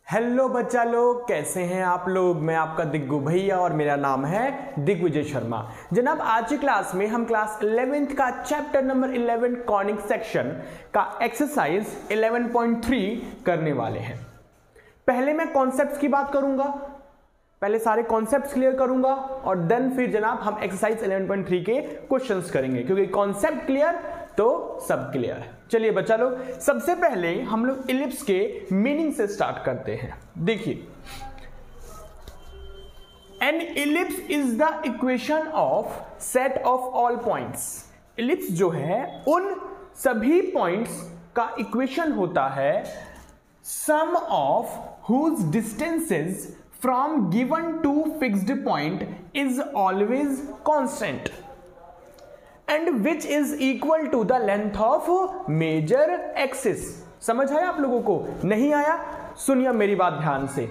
Hello बच्चा लोग, कैसे हैं आप लोग। मैं आपका दिग्गू भैया और मेरा नाम है दिग्विजय शर्मा। जनाब, आज की क्लास में हम क्लास 11th का चैप्टर नंबर 11 कॉनिक सेक्शन का एक्सरसाइज 11.3 करने वाले हैं। पहले मैं कॉन्सेप्ट्स की बात करूंगा, पहले सारे कॉन्सेप्ट्स क्लियर करूंगा और देन फिर जनाब हम एक्सरसाइज 11.3 के क्वेश्चंस करेंगे, क्योंकि कॉन्सेप्ट क्लियर तो सब क्लियर है। चलिए बच्चा लोग, सबसे पहले हम लोग इलिप्स के मीनिंग से स्टार्ट करते हैं। देखिए, an ellipse is the equation of set of all points. Ellipse जो है उन सभी पॉइंट्स का इक्वेशन होता है sum of whose distances from given two fixed point is always constant and which is equal to the length of major axis. समझ आया आप लोगों को? नहीं आया? सुनिए मेरी बात ध्यान से।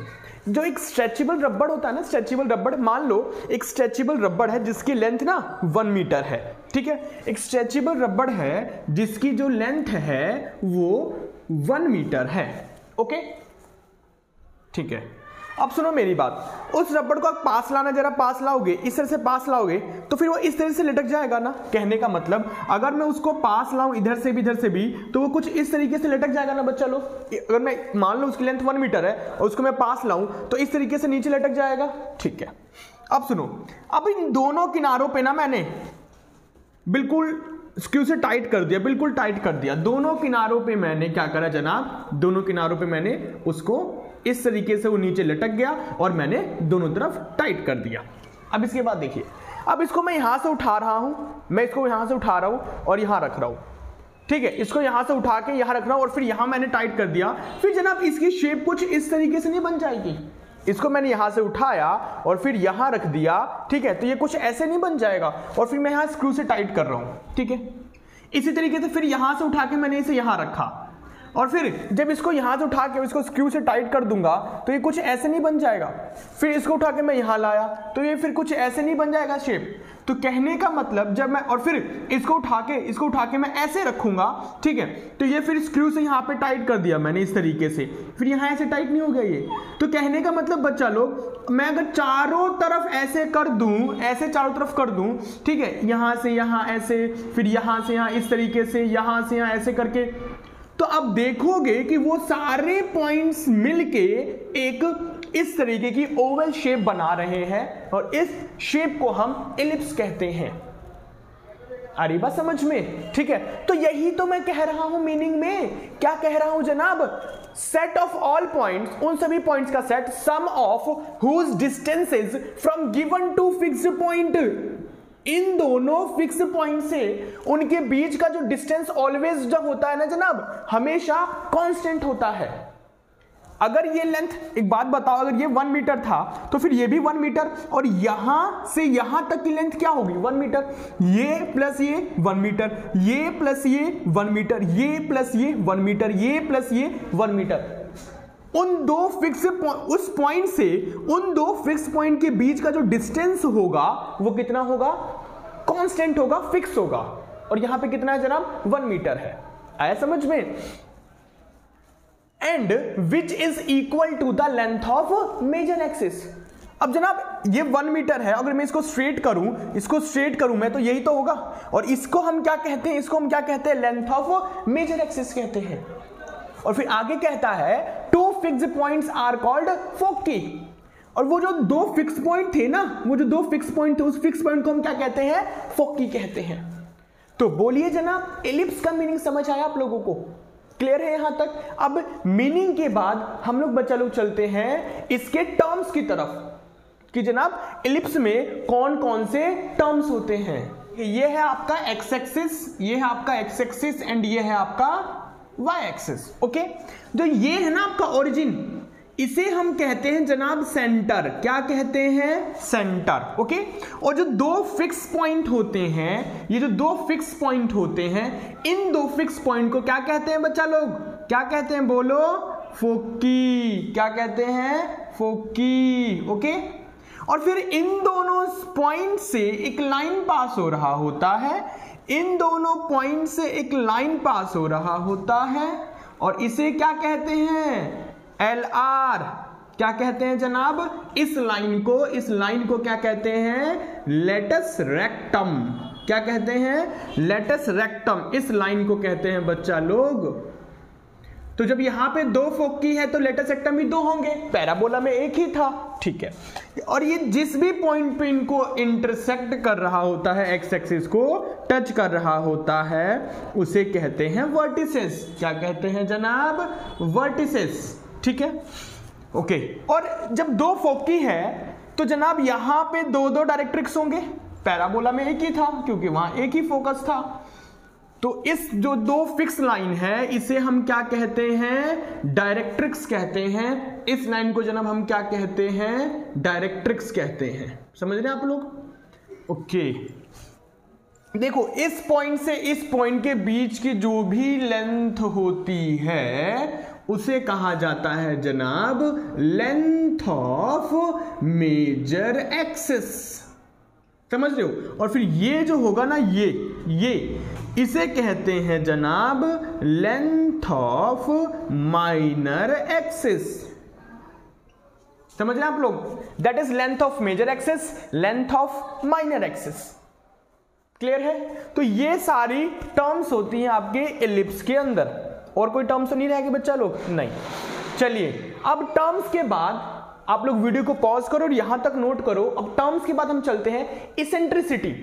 जो एक स्ट्रेचेबल रबड़ होता है ना, स्ट्रेचेबल रबड़, मान लो एक स्ट्रेचेबल रबड़ है जिसकी लेंथ ना 1 मीटर है, ठीक है। एक स्ट्रेचेबल रबड़ है जिसकी जो लेंथ है वो 1 मीटर है, ओके, ठीक है। अब सुनो मेरी बात, उस रबड़ को पास लाना, जरा पास लाओगे, इस तरह से पास लाओगे तो फिर वो इस तरह से लटक जाएगा ना। कहने का मतलब, अगर मैं उसको पास लाऊं इधर से भी इधर से भी तो वो कुछ इस तरीके से लटक जाएगा ना बच्चा लोग। अगर मैं मान लो उसकी लेंथ 1 मीटर है और उसको मैं पास लाऊं तो इस तरीके से नीचे लटक जाएगा, ठीक है। अब सुनो, अब इन दोनों किनारों पे ना मैंने बिल्कुल स्क्रू से टाइट कर दिया, बिल्कुल टाइट कर दिया। दोनों किनारों पे मैंने क्या करा जनाब, दोनों किनारों पे मैंने उसको इस तरीके से वो नीचे लटक गया और मैंने दोनों तरफ टाइट कर दिया। अब इसके बाद देखिए, अब इसको मैं यहां से उठा रहा हूं, मैं इसको यहां से उठा रहा हूं और यहां रख रहा हूं, ठीक है। इसको यहां से उठा के यहां रख रहा हूं और फिर यहां मैंने टाइट कर दिया। फिर जनाब इसकी शेप कुछ इस तरीके से नहीं बन जाएगी। इसको मैंने यहां से उठाया और फिर यहां रख दिया, ठीक है, तो ये कुछ ऐसे नहीं बन जाएगा और फिर मैं यहां स्क्रू से टाइट कर रहा हूं, ठीक है। इसी तरीके से फिर यहां से उठा के मैंने इसे यहां रखा और फिर जब इसको यहां से उठा के इसको स्क्रू से टाइट कर दूंगा तो ये कुछ ऐसे नहीं बन जाएगा। फिर इसको उठा के मैं यहां लाया तो ये फिर कुछ ऐसे नहीं बन जाएगा शेप। तो कहने का मतलब, जब मैं और फिर इसको उठा के मैं ऐसे रखूंगा, ठीक है, तो ये फिर स्क्रू से यहां पे टाइट कर दिया मैंने इस तरीके से, फिर यहां ऐसे टाइट नहीं हो गया ये। तो कहने का मतलब बच्चा लोग, मैं अगर चारों तरफ ऐसे कर दूं, ऐसे चारों तरफ कर दूं, ठीक है, यहां से यहां ऐसे, फिर यहां से यहां इस तरीके से, यहां से यहां ऐसे करके, तो अब देखोगे कि वो सारे पॉइंट्स मिलके एक इस तरीके की ओवल शेप बना रहे हैं और इस शेप को हम इलिप्स कहते हैं। आ रही बात समझ में? ठीक है, तो यही तो मैं कह रहा हूं मीनिंग में। क्या कह रहा हूं जनाब? सेट ऑफ ऑल पॉइंट्स, उन सभी पॉइंट्स का set, sum of whose distances from given two fixed point. इन दोनों फिक्स पॉइंट से उनके बीच का जो डिस्टेंस ऑलवेज जो होता है ना जनाब, हमेशा कांस्टेंट होता है। अगर ये लेंथ, एक बात बताओ, अगर ये 1 मीटर था तो फिर ये भी 1 मीटर और यहां से यहां तक की लेंथ क्या होगी? 1 मीटर। ये प्लस ये 1 मीटर, ये प्लस ये 1 मीटर, ये प्लस ये 1 मीटर, ये प्लस ये 1 मीटर। उन दो फिक्स उस पॉइंट से उन दो फिक्स पॉइंट के बीच का जो डिस्टेंस होगा वो कितना होगा? कांस्टेंट होगा, फिक्स होगा। और यहां पे कितना है जनाब? 1 मीटर है। आया समझ में? And which is equal to the length of major axis. अब जनाब ये 1 मीटर है, अगर मैं इसको स्ट्रेट करूं मैं, तो यही तो होगा। और इसको हम क्या कहते हैं? इसको हम क्या कहते हैं? लेंथ ऑफ मेजर एक्सिस कहते हैं। और फिर आगे कहता है two fixed points are called foci. और वो जो दो फिक्स पॉइंट थे ना, वो जो दो फिक्स पॉइंट थे, उस फिक्स पॉइंट को हम क्या कहते हैं? फोकी कहते हैं। तो बोलिए जनाब, एलिप्स का मीनिंग समझ आया आप लोगों को? क्लियर है यहां तक? अब मीनिंग के बाद हम लोग बच्चा लोग चलते हैं इसके टर्म्स की तरफ कि जनाब एलिप्स में कौन कौन से टर्म्स होते हैं। ये है आपका एक्स एक्सिस, ये है आपका एक्स एक्सिस एंड ये है आपका वाई एक्सिस, ओके। जो ये है ना आपका ओरिजिन, इसे हम कहते हैं जनाब सेंटर। क्या कहते हैं? Centre, okay. और जो दो फिक्स पॉइंट होते हैं, ये जो दो फिक्स पॉइंट होते हैं, इन दो फिक्स पॉइंट को क्या कहते हैं बच्चा लोग? क्या कहते हैं? बोलो। फोकी। क्या कहते हैं? फोकी, ओके। और फिर इन दोनों पॉइंट से एक लाइन पास हो रहा होता है, इन दोनों पॉइंट से एक लाइन पास हो रहा होता है और इसे क्या कहते हैं? LR क्या कहते हैं जनाब? इस लाइन को क्या कहते हैं? Latus rectum. क्या कहते हैं? Latus rectum. इस लाइन को कहते हैं बच्चा लोग। तो जब यहां पे दो फोकी है तो लेटस रेक्टम भी दो होंगे, पैराबोला में एक ही था, ठीक है। और ये जिस भी पॉइंट पे इनको इंटरसेक्ट कर रहा होता है, एक्स एक्सिस को टच कर रहा होता है, उसे कहते हैं वर्टिसेस। क्या कहते हैं जनाब? वर्टिसेस, ठीक है, ओके। और जब दो फोकी है तो जनाब यहां पे दो दो डायरेक्ट्रिक्स होंगे, पैराबोला में एक ही था क्योंकि वहां एक ही फोकस था। तो इस जो दो फिक्स लाइन है इसे हम क्या कहते हैं? डायरेक्ट्रिक्स कहते हैं। इस लाइन को जनाब हम क्या कहते हैं? डायरेक्ट्रिक्स कहते हैं। समझ रहे हैं आप लोग? ओके, देखो इस पॉइंट से इस पॉइंट के बीच की जो भी लेंथ होती है उसे कहा जाता है जनाब लेंथ ऑफ मेजर एक्सिस। समझ रहे हो? और फिर ये जो होगा ना, ये इसे कहते हैं जनाब लेंथ ऑफ माइनर एक्सिस। समझ रहे हैं आप लोग? That is length of major axis, length of minor axis. Clear है? तो ये सारी टर्म्स होती हैं आपके एलिप्स के अंदर। और कोई टर्म्स तो नहीं रहेगी बच्चा लोग? नहीं। चलिए अब टर्म्स के बाद आप लोग वीडियो को पॉज करो और यहां तक नोट करो। अब टर्म्स के बाद हम चलते हैं इसेंट्रिसिटी।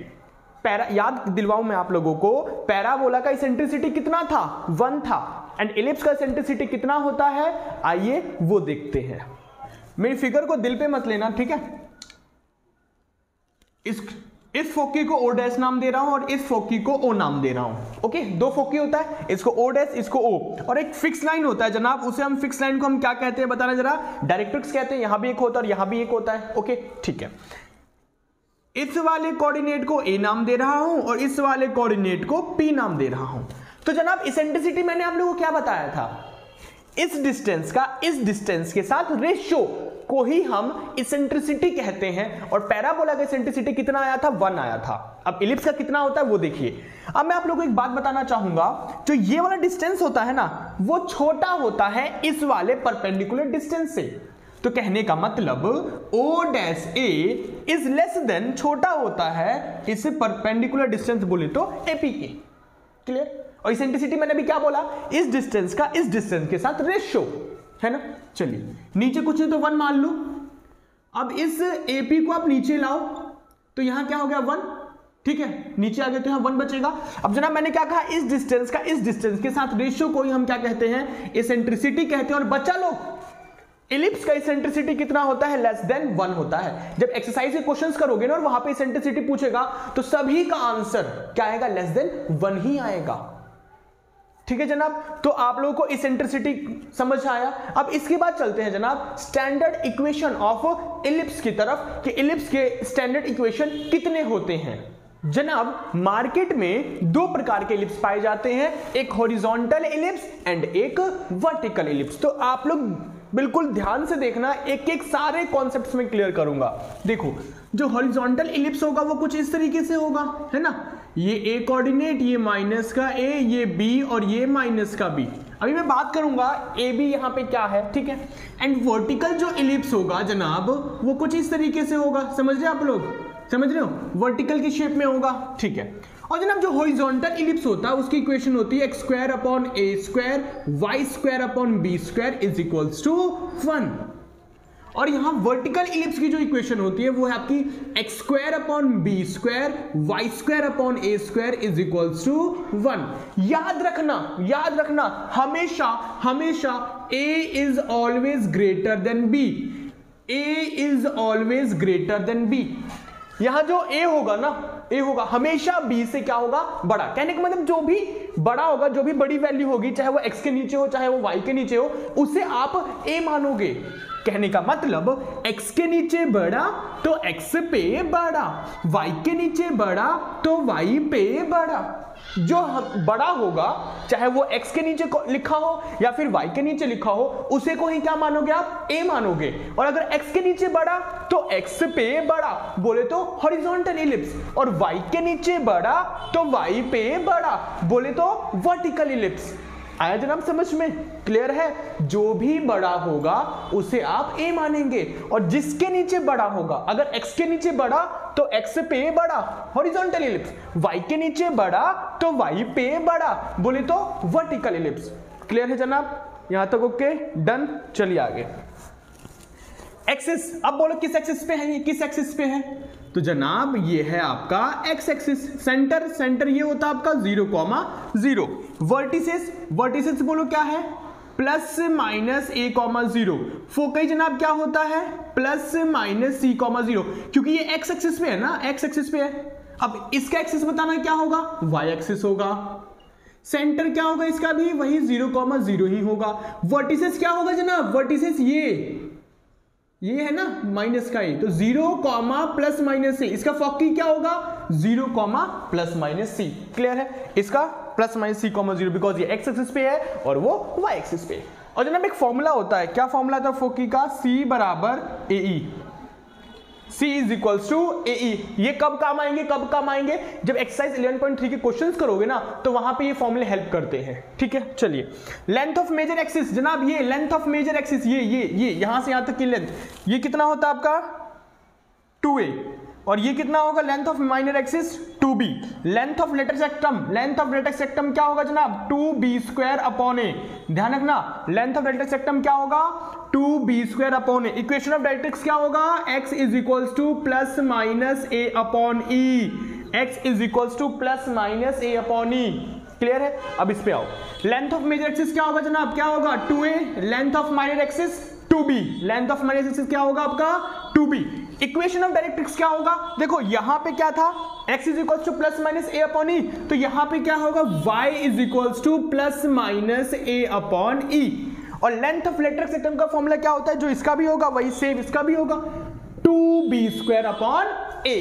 याद दिलवाऊं मैं आप लोगों को, पैराबोला का इसेंट्रिसिटी कितना था? 1 था। एंड एलिप्स का इसेंट्रिसिटी कितना होता है? आइए वो देखते हैं। मेरी फिगर को दिल पे मत लेना, ठीक है। इस फोकी को ओ डैश नाम दे रहा हूं और इस फोकी को ओ नाम दे रहा हूं। ओके, दो फोकी होता है, इसको ओ डैश, इसको ओ। और एक फिक्स लाइन होता है जनाब, उसे हम फिक्स लाइन को हम क्या कहते हैं बताना जरा? डायरेक्ट्रिक्स कहते हैं। यहां भी एक होता है और यहां भी एक होता है। ओके, ठीक है। इस वाले कोऑर्डिनेट को ए नाम दे रहा हूं और इस वाले कोऑर्डिनेट को पी नाम दे रहा हूं। तो जनाब इसेंट्रिसिटी मैंने आप लोगों को क्या बताया था? इस डिस्टेंस का इस डिस्टेंस के साथ रेशियो को ही हम इसेंट्रिसिटी कहते हैं। और पैराबोला का इसेंट्रिसिटी कितना आया था? 1 आया था। अब इलिप्स का कितना होता है वो देखिए। अब मैं आप लोगों को एक बात बताना चाहूंगा, जो ये वाला डिस्टेंस होता है ना, वो छोटा होता है इस वाले परपेंडिकुलर डिस्टेंस से। तो कहने का मतलब O dash A is less than, छोटा होता है इस परपेंडिकुलर डिस्टेंस बोले तो एपी के। क्लियर? और इसेंट्रिसिटी मैंने भी क्या बोला? इस डिस्टेंस का इस डिस्टेंस के साथ रेशियो है ना। चलिए नीचे कुछ नहीं तो 1 मान लो। अब इस एपी को आप नीचे लाओ तो यहां क्या हो गया? 1, ठीक है। नीचे आ गए तो यहां 1 बचेगा। अब जनाब मैंने क्या कहा? इस डिस्टेंस का इस डिस्टेंस के साथ रेशियो को ही हम क्या कहते हैं? इसेंट्रिसिटी कहते हैं। और बच्चा लोग इलिप्स का इसेंट्रिसिटी कितना होता है? लेस देन 1 होता है। जब एक्सरसाइज के क्वेश्चंस करोगे ना और वहां पे इसेंट्रिसिटी पूछेगा तो सभी का आंसर क्या आएगा? लेस देन 1 ही आएगा। ठीक है जनाब, तो आप लोगों को इसेंट्रिसिटी समझ आया। अब इसके बाद चलते हैं जनाब स्टैंडर्ड इक्वेशन ऑफ इलिप्स की तरफ, कि इलिप्स के स्टैंडर्ड इक्वेशन कितने होते हैं। जनाब मार्केट में 2 प्रकार के इलिप्स पाए जाते हैं, एक हॉरिजॉन्टल इलिप्स एंड एक वर्टिकल इलिप्स। तो आप लोग बिल्कुल ध्यान से देखना, एक एक सारे कॉन्सेप्ट्स में क्लियर करूंगा। देखो जो हॉरिजॉन्टल इलिप्स होगा वो कुछ इस तरीके से होगा, है ना। ये ए कोऑर्डिनेट, ये माइनस का ए, ये बी और ये माइनस का बी। अभी मैं बात करूंगा ए बी यहाँ पे क्या है, ठीक है। एंड वर्टिकल जो इलिप्स होगा जनाब वो कुछ इस तरीके से होगा। समझ रहे आप लोग? समझ रहे हो? वर्टिकल की शेप में होगा, ठीक है। और जनाब जो हॉरिजॉन्टल इलिप्स होता है उसकी इक्वेशन होती है x² upon a² y² upon b² is equals to 1। और यहां वर्टिकल इलिप्स की जो इक्वेशन होती है वो है आपकी x² upon b² y² upon a² is equals to 1। याद रखना हमेशा हमेशा a is always greater than b। a is always greater than b। यहां जो a होगा ना, a होगा हमेशा b से क्या होगा? बड़ा। कहने का मतलब जो भी बड़ा होगा, जो भी बड़ी वैल्यू होगी, चाहे वो x के नीचे हो चाहे वो y के नीचे हो, उसे आप a मानोगे। कहने का मतलब x के नीचे बड़ा तो x पे बड़ा, y के नीचे बड़ा तो y पे बड़ा। जो बड़ा होगा चाहे वो x के नीचे लिखा हो या फिर y के नीचे लिखा हो, उसे को ही क्या मानोगे आप? a मानोगे। और अगर x के नीचे बड़ा तो x पे बड़ा बोले तो हॉरिजॉन्टल इलिप्स, और y के नीचे बड़ा तो y पे बड़ा बोले तो वर्टिकल इलिप्स। आया जनाब समझ में? क्लियर है? जो भी बड़ा होगा उसे आप a मानेंगे, और जिसके नीचे बड़ा होगा, अगर x के नीचे बड़ा तो x पे बड़ा हॉरिजॉन्टल इलिप्स, y के नीचे बड़ा तो y पे बड़ा, बोले तो वर्टिकल इलिप्स। क्लियर है जनाब? यहां तक ओके, डन। चलिए आगे। एक्सिस, अब बोलो किस एक्सिस पे है ये, किस एक्सिस पे है? तो जनाब ये है आपका एक्स एक्सिस। सेंटर ये होता है आपका 0,0। वर्टिसेस बोलो क्या है? Plus minus a,0। फोकई जनाब क्या होता है? प्लस माइनस c,0, क्योंकि ये एक्स एक्सिस पे है ना, एक्स एक्सिस पे है। अब इसका एक्सिस बताना क्या होगा? y एक्सिस होगा। सेंटर क्या होगा इसका भी? वही 0,0 ही होगा। वर्टिसेस क्या होगा जनाब? वर्टिसेस ये है ना माइनस का ही, तो 0, प्लस माइनस सी। इसका फोकी क्या होगा? 0, प्लस माइनस सी। क्लियर है? इसका प्लस माइनस c,0, बिकॉज ये एक्स एक्सिस पे है और वो वाई एक्सिस पे है। और जनाब एक फॉर्मूला होता है, क्या फॉर्मूला था फोकी का? C बराबर AE, C is equals to AE। ये कब काम आएंगे? कब काम आएंगे? जब एक्सरसाइज 11.3 के क्वेश्चंस करोगे ना, तो वहां पे ये फॉर्मूले हेल्प करते हैं। ठीक है, चलिए। लेंथ ऑफ मेजर एक्सिस, जनाब ये लेंथ ऑफ मेजर एक्सिस, ये यहां से यहां तक की लेंथ, ये कितना होता है आपका? 2a। और ये कितना होगा? Length of minor axis 2b। Length of letter सेक्टम क्या होगा जनाब? 2b² upon a। ध्यान रखना, लेंथ ऑफ लेटर सेक्टम क्या होगा? 2b² upon a। Equation of directrix क्या होगा? x is equals to plus minus a upon e। x is equals to plus minus a upon e। Clear है? अब इस पे आओ। लेंथ ऑफ मेजर एक्सिस क्या होगा जनाब? क्या होगा? 2a। Length of minor axis 2b। Length of minor axis क्या होगा आपका? 2b। इक्वेशन ऑफ डायरेक्ट्रिक्स क्या होगा? देखो यहां पे क्या था? x is equals to plus minus a upon e, तो यहां पे क्या होगा? y is equals to plus minus a upon e। और लेंथ ऑफ लेटर सेक्टम का फॉर्मूला क्या होता है? जो इसका भी होगा वही सेम इसका भी होगा, 2b² अपॉन a।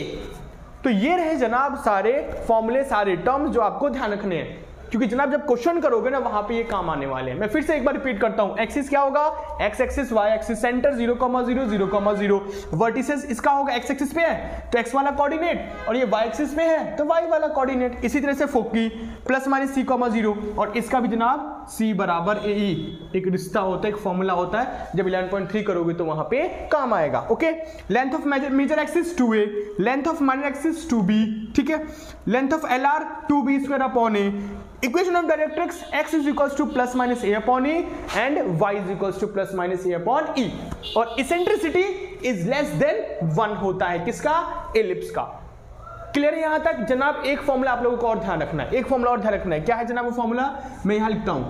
तो ये रहे जनाब सारे फॉर्मूले, सारे टर्म्स जो आपको ध्यान रखने हैं, क्योंकि जनाब जब क्वेश्चन करोगे ना वहां पे ये काम आने वाले हैं। मैं फिर से एक बार रिपीट करता हूं। एक्सिस क्या होगा? X axis, Y axis. Centre 0,0, 0,0। Vertices इसका होगा एक्स एक्सिस पे है तो एक्स वाला कोऑर्डिनेट, और ये वाई एक्सिस पे है तो वाई वाला कोऑर्डिनेट। इसी तरह से फोकी प्लस माइनस c,0, और इसका भी जनाब c बराबर AE। एक रिश्ता होता है, एक फॉर्मूला होता है, जब 11.3 करोगे तो वहां पे काम आएगा। Okay, length of major axis 2a, length of minor axis 2b। ठीक है, length of LR 2b² upon a। Equation of directrix x is equals to plus minus a upon e and y is equals to plus minus a upon e। और eccentricity is less than 1 होता है, किसका? Ellipse का। Clear है यहां तक जनाब? एक फॉर्मूला आप लोगों को और ध्यान रखना है, एक फॉर्मूला और ध्यान रखना है। क्या है जनाब वो फॉर्मूला? मैं यहां लिखता हूं।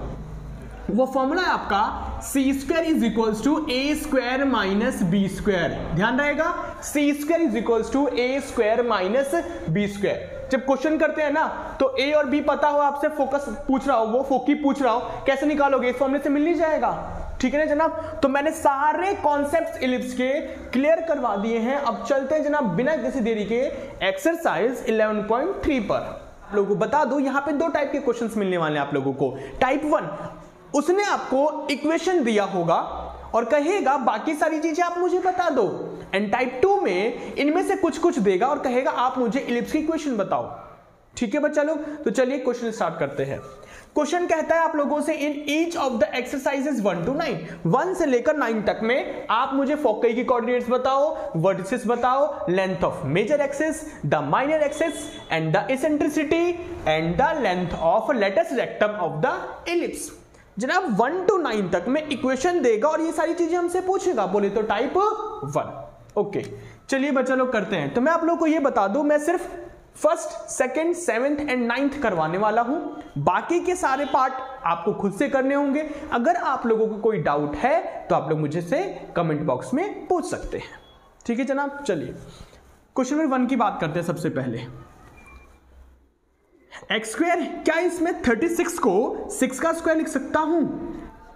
वो फॉर्मूला है आपका c² is equals to a² minus b²। ध्यान रहेगा, c² is equals to a² minus b²। जब क्वेश्चन करते हैं ना तो a और b पता हो, आपसे फोकस पूछ रहा हो, वो फोकी पूछ रहा हो, कैसे निकालोगे? इस फॉर्मूले से मिल नहीं जाएगा। ठीक है ना जनाब? तो मैंने सारे कॉन्सेप्ट्स इलिप्स के क्लियर करवा दिए हैं। अब चलते हैं जनाब बिना किसी देरी के एक्सरसाइज 11.3 पर। आप लोगों को बता दूं, यहां पे 2 टाइप के क्वेश्चंस मिलने वाले हैं आप लोगों को। टाइप 1, उसने आपको इक्वेशन दिया होगा और कहेगा बाकी सारी चीजें आप मुझे बता दो। एंड टाइप 2 में इनमें से कुछ देगा और कहेगा आप मुझे इलिप्स की इक्वेशन बताओ। ठीक है बच्चा लोग, तो चलिए क्वेश्चन स्टार्ट करते हैं। क्वेश्चन कहता है आप लोगों से in each of the exercises 1 to 9, 1 से लेकर 9 तक में आप मुझे फोकई की कोऑर्डिनेट्स बताओ, वर्टिसेस बताओ, length of major axis, the minor axis and the eccentricity and the length of latus rectum of the ellipse. जनाब 1 to 9 तक में इक्वेशन देगा और ये सारी चीजें हमसे पूछेगा, बोले तो टाइप 1। ओके, चलिए बच्चा लोग करते हैं। तो मैं आप लोगों को ये बता दूं, मैं सिर्फ first, second, 7th and 9th करवाने वाला हूं। बाकी के सारे पार्ट आपको खुद से करने होंगे। अगर आप लोगों को कोई डाउट है तो आप लोग मुझे से कमेंट बॉक्स में पूछ सकते हैं। ठीक है जनाब, चलिए क्वेश्चन नंबर 1 की बात करते हैं। सबसे पहले x², क्या इसमें 36 को 6 का स्क्वायर लिख सकता हूं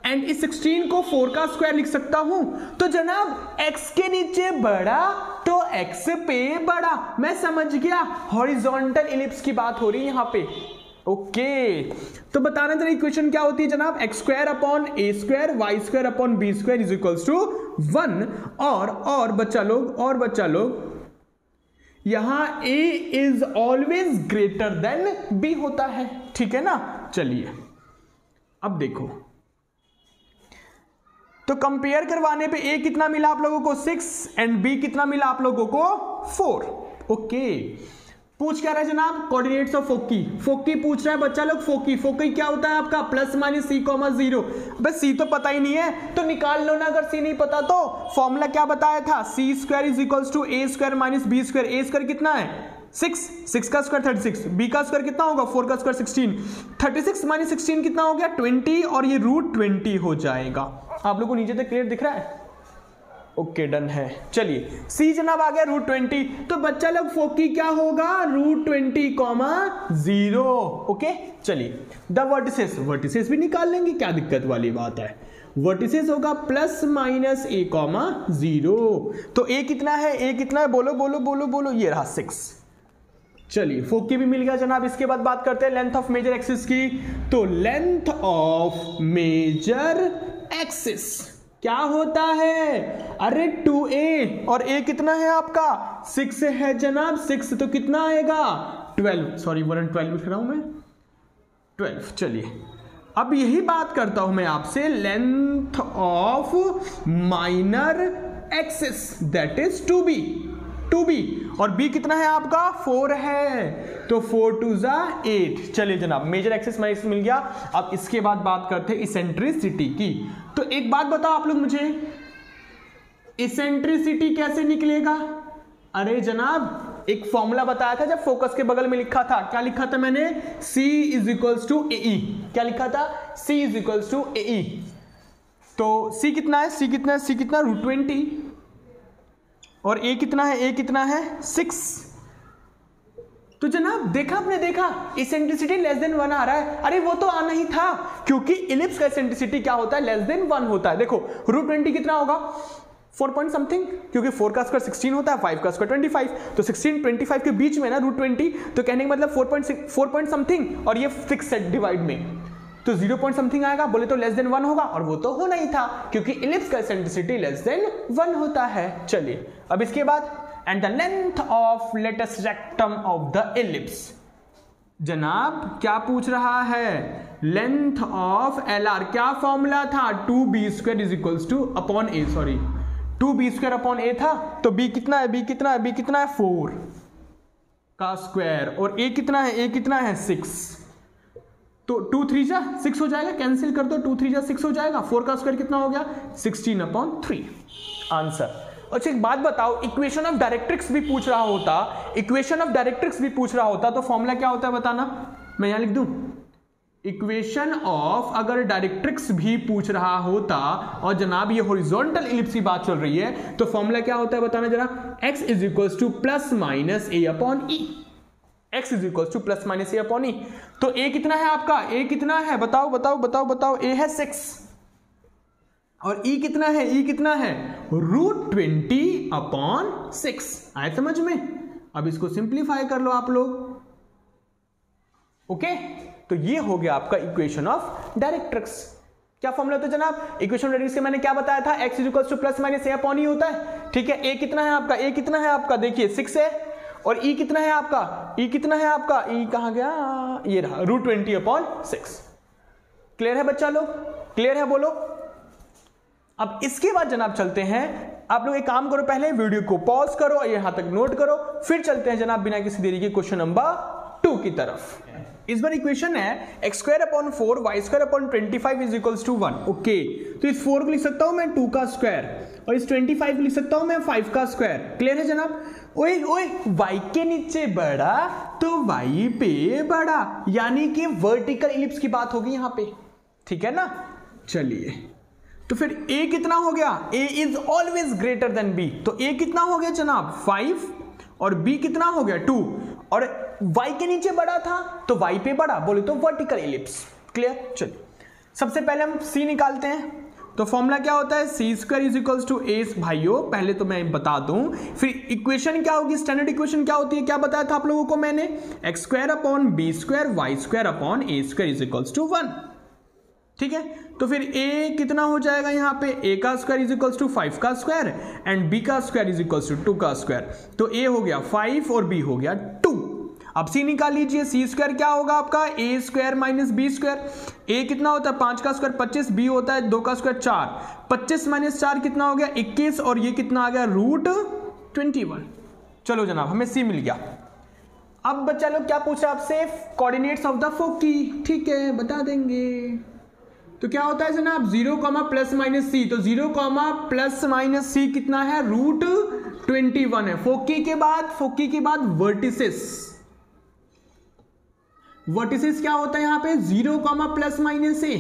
एंड इस 16 को 4 का स्क्वायर लिख सकता हूं? तो जनाब x के नीचे बड़ा तो x पे बड़ा। मैं समझ गया, हॉरिजॉन्टल इलिप्स की बात हो रही है यहां पे। ओके, तो बताना जरा इक्वेशन क्या होती है जनाब? x² upon a² y² upon b² is equals to 1। और बच्चा लोग यहां a is always greater than b होता है। ठीक है ना? चलिए अब देखो, तो कंपेयर करवाने पे ए कितना मिला आप लोगों को 6 एंड बी कितना मिला आप लोगों को 4। ओके, पूछ क्या रहा है जनाब, कोऑर्डिनेट्स ऑफ फोकी। फोकी पूछ रहा है बच्चा लोग, फोकी। फोकी क्या होता है आपका प्लस माइनस सी कॉमा 0। बस सी तो पता ही नहीं है तो निकाल लो ना, अगर सी नहीं पता तो। फॉर्मूला क्या बताया था, C square is equals to A square minus B square. A square कितना है 6 का स्क्वायर 36, बी का स्क्वायर कितना होगा 4 का स्क्वायर 16, 36 माइनस 16 कितना हो गया 20 और ये रूट 20 हो जाएगा। आप लोगों को नीचे तक क्लियर दिख रहा है? ओके डन है। चलिए सी जनाब आ गया रूट 20, तो बच्चा लोग फोकी क्या होगा रूट 20 कॉमा 0। ओके चलिए द वर्टिसेस, वर्टिसेस भी निकाल लेंगे, क्या दिक्कत वाली बात है। वर्टिसेस होगा प्लस माइनस ए कॉमा 0। तो ए कितना है, ए कितना है बोलो बोलो बोलो बोलो, ये रहा 6। चलिए फोकी भी मिल गया जनाब। इसके बाद बात करते हैं लेंथ ऑफ मेजर एक्सिस की। तो लेंथ ऑफ मेजर एक्सिस क्या होता है, अरे 2a और a कितना है आपका 6 है जनाब। 6 तो कितना आएगा 12, सॉरी 112 लिख रहा हूं मैं 12। चलिए अब यही बात करता हूं मैं आपसे, length of minor axis that is 2b। 2b और b कितना है आपका 4 है, तो 4 2 जा 8। चलिए जनाब मेजर एक्सिस मिल गया। अब इसके बाद बात करते हैं इसेंट्रिसिटी की। तो एक बात बताओ आप लोग मुझे, इसेंट्रिसिटी कैसे निकलेगा। अरे जनाब एक फॉर्मूला बताया था जब फोकस के बगल में लिखा था, क्या लिखा था मैंने, c इज इक्वल्स टू ए। क्या लिखा था, c इज इक्वल्स टू ए। तो c कितना है, c कितना है, c कितना रूट 20 और a कितना है, a कितना है 6। तो जनाब देखा आपने, देखा इसेंट्रिसिटी लेस देन 1 आ रहा है। अरे वो तो आना ही था क्योंकि इलिप्स का इसेंट्रिसिटी क्या होता है लेस देन 1 होता है। देखो रूट 20 कितना होगा 4 पॉइंट समथिंग, क्योंकि 4 का स्क्वायर 16 होता है, 5 का स्क्वायर 25, तो 16 25 के बीच में ना रूट 20, तो कहने का मतलब 4 पॉइंट समथिंग और ये 6 सेट डिवाइड में, तो 0 पॉइंट समथिंग आएगा। बोले तो लेस देन 1 होगा और वो तो होना ही था क्योंकि इलिप्स का इसेंट्रिसिटी लेस देन 1 होता है। चलिए अब इसके बाद and the length of latus rectum of the ellipse. जनाब क्या पूछ रहा है, लेंथ ऑफ एल आर, क्या फॉर्मूला था 2b square is equals to upon A, sorry 2b square upon A था। तो b कितना है, b कितना है, b कितना है 4 का स्क्वायर और a कितना है, a कितना है 6। तो 2 3 जा 6 हो जाएगा, कैंसिल कर दो, 2 3 जा 6 हो जाएगा। 4 का स्क्वायर कितना हो गया 16 अपॉन 3 आंसर। अच्छा एक बात बताओ, इक्वेशन ऑफ डायरेक्ट्रिक्स भी पूछ रहा होता, इक्वेशन ऑफ डायरेक्ट्रिक्स भी पूछ रहा होता तो फॉर्मूला क्या होता है बताना, मैं यहां लिख दूं इक्वेशन ऑफ, अगर डायरेक्ट्रिक्स भी पूछ रहा होता और जनाब ये हॉरिजॉन्टल इलिप्स की बात चल रही है तो फॉर्मूला क्या होता है बताना जरा, x is equals to plus minus A upon E. x is equals to plus minus A upon E. तो a कितना है आपका, a कितना है बताओ बताओ बताओ बताओ, a है 6 और e कितना है, e कितना है रूट 20 अपॉन 6। आए समझ में? अब इसको सिंप्लीफाई कर लो आप लोग। ओके तो ये हो गया आपका इक्वेशन ऑफ डायरेक्ट्रिक्स। क्या फॉर्मूला होता है जनाब, इक्वेशन ऑफ डायरेक्ट्रिक्स के मैंने क्या बताया था, x is equals to plus minus A upon E होता है। ठीक है, a कितना है आपका, a कितना है आपका देखिए 6 है और e कितना है आपका, e कितना है आपका, e कहां गया, ये रहा रूट 20 अपॉन 6। क्लियर है बच्चा लोग, क्लियर है बोलो। अब इसके बाद जनाब चलते हैं, आप लोग एक काम करो, पहले वीडियो को पॉज करो और यहां तक नोट करो, फिर चलते हैं जनाब बिना किसी देरी के क्वेश्चन नंबर 2 की तरफ। इस बार इक्वेशन है x square upon 4 y square upon 25 is equals to 1। Okay तो इस 4 को लिख सकता हूं मैं 2 का स्क्वायर और इस 25 को लिख सकता हूं मैं 5 का स्क्वायर। क्लियर है जनाब? ओए ओए y के नीचे बड़ा तो y पे बड़ा, यानी कि वर्टिकल इलिप्स की बात होगी यहां पे, ठीक है ना। चलिए तो फिर a कितना हो गया, a is always greater than b, तो a कितना हो गया जनाब 5 और b कितना हो गया 2 और y के नीचे बड़ा था तो y पे बड़ा, बोले तो वर्टिकल इलिप्स। क्लियर? चलिए सबसे पहले हम c निकालते हैं। तो फॉर्मूला क्या होता है, सी स्क्वायर इज इक्वल्स टू ए। भाइयों पहले तो मैं बता दूं, फिर इक्वेशन क्या होगी, स्टैंडर्ड इक्वेशन क्या होती है, क्या बताया था आप लोगों को मैंने, X square upon B square Y square upon A square is equals to 1। ठीक है, तो फिर a कितना हो जाएगा यहाँ पे, a का स्क्वायर इज इक्वल्स टू 5 का स्क्वायर एंड b का स्क्वायर इज इक्वल्स टू 2 का स्क्वायर। तो a हो गया 5 और b हो गया 2। अब सी निकाल लीजिए, सी स्क्वायर क्या होगा आपका ए स्क्वायर माइनस बी स्क्वायर। ए कितना होता है 5 का स्क्वायर 25, बी होता है 2 का स्क्वायर 4, 25 माइनस 4 कितना हो गया 21, और ये कितना आ गया रूट 21। चलो जनाब हमें सी मिल गया। अब बच्चा लोग क्या पूछ रहा है आपसे, कोऑर्डिनेट्स ऑफ द फोकी। ठीक है बता देंगे। तो क्या होता है जनाब 0 प्लस माइनस सी, तो 0 प्लस माइनस सी कितना है रूट 21 है। फोकी के बाद वर्टिसेस। वर्टिसेस क्या होता है यहां पे 0 प्लस माइनस ए,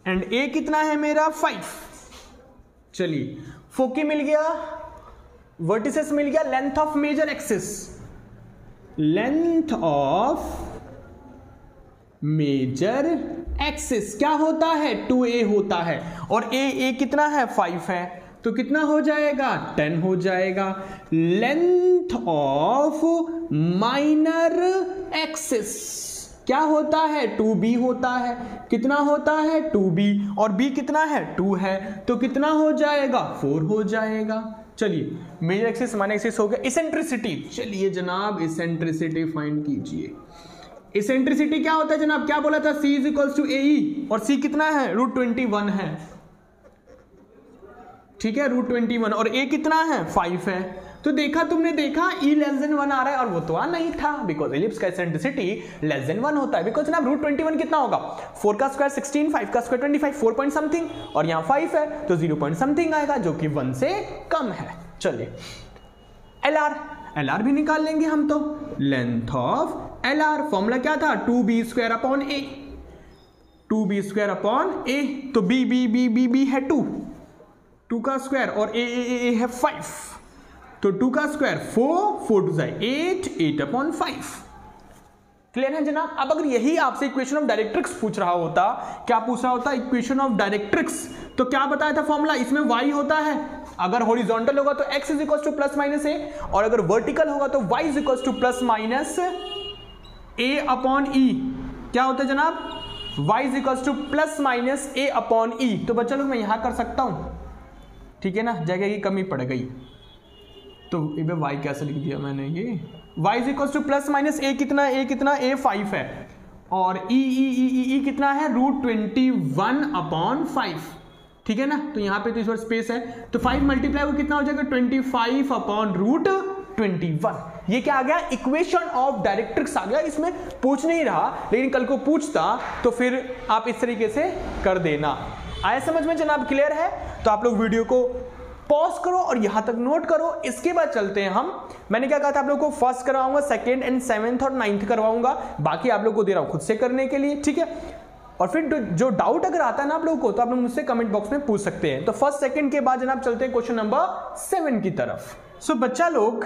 एंड ए कितना है मेरा 5। चलिए फोकी मिल गया, वर्टिसेस मिल गया, length of major axis, length of major axis क्या होता है 2a होता है, और a कितना है 5 है, तो कितना हो जाएगा 10 हो जाएगा। लेंथ ऑफ माइनर एक्सिस क्या होता है 2b होता है, कितना होता है 2b, और b कितना है 2 है, तो कितना हो जाएगा 4 हो जाएगा। चलिए मेजर एक्सिस माइनर एक्सिस हो गया। इसेंट्रिसिटी, चलिए जनाब इसेंट्रिसिटी फाइंड कीजिए। इसेंट्रिसिटी क्या होता है जनाब, क्या बोला था C is equals to AE, और C कितना है रूट 21 है। ठीक है रूट 21, और A कितना है 5 है। तो देखा तुमने देखा E लेस देन 1 आ रहा है, और वो तो आ नहीं था बिकॉज एलिप्स का इसेंट्रिसिटी लेस देन 1 होता है। बिकॉज जनाब रूट 21 कितना होगा 4 का स्क्वायर 16, 5 का स्क्वायर 25, 4 पॉइंट समथिंग, और यहाँ 5 है तो 0 पॉइंट समथिंग आएगा जो कि 1 से कम है। चलिए LR भी निकाल लेंगे हम, तो लेंथ ऑफ LR फॉर्मूला क्या था 2b square upon a, 2b square upon a, तो b है 2 का स्क्वायर, और a है 5, तो 2 का स्क्वायर 4 टू जाए 8 अपॉन 5। क्लियर है जनाब। अब अगर यही आपसे इक्वेशन ऑफ डायरेक्ट्रिक्स पूछ रहा होता, क्या पूछ रहा होता इक्वेशन ऑफ डायरेक्ट्रिक्स, तो क्या बताया था फॉर्मूला, इसमें y होता है, अगर हॉरिजॉन्टल होगा तो x is equal to plus minus a, और अगर वर्टिकल होगा तो y is equal to plus minus a upon e। क्या होता है जनाब y is equal to plus minus a upon e। तो बच्चा लोग मैं यहां कर सकता हूं, ठीक है ना, जगह की कमी पड़ गई, तो y कैसे लिख दिया मैंने, ये y is equal to plus minus a कितना a 5 है, और e कितना है रूट 21 अपॉन 5। ठीक है ना, तो यहां पे तो इस बार स्पेस है, तो 5 मल्टीप्लाई वो कितना हो जाएगा 25 अपॉन रूट 21। ये क्या आ गया इक्वेशन ऑफ डायरेक्ट्रिक्स आ गया। इसमें पूछ नहीं रहा, लेकिन कल को पूछता तो फिर आप इस तरीके से कर देना। आया समझ में जनाब, क्लियर है? तो आप लोग वीडियो को पॉज करो और यहां तक नोट करो। इसके बाद चलते हैं हम, मैंने क्या कहा था आप लोग को फर्स्ट करवाऊंगा, सेकेंड एंड 7th और 9th करवाऊंगा, बाकी आप लोग को दे रहा हूं खुद से करने के लिए। ठीक है, और फिर जो डाउट अगर आता है ना आप लोगों को, तो आप लोग मुझसे कमेंट बॉक्स में पूछ सकते हैं। तो फर्स्ट सेकंड के बाद जनाब चलते हैं क्वेश्चन नंबर 7 की तरफ। सो बच्चा लोग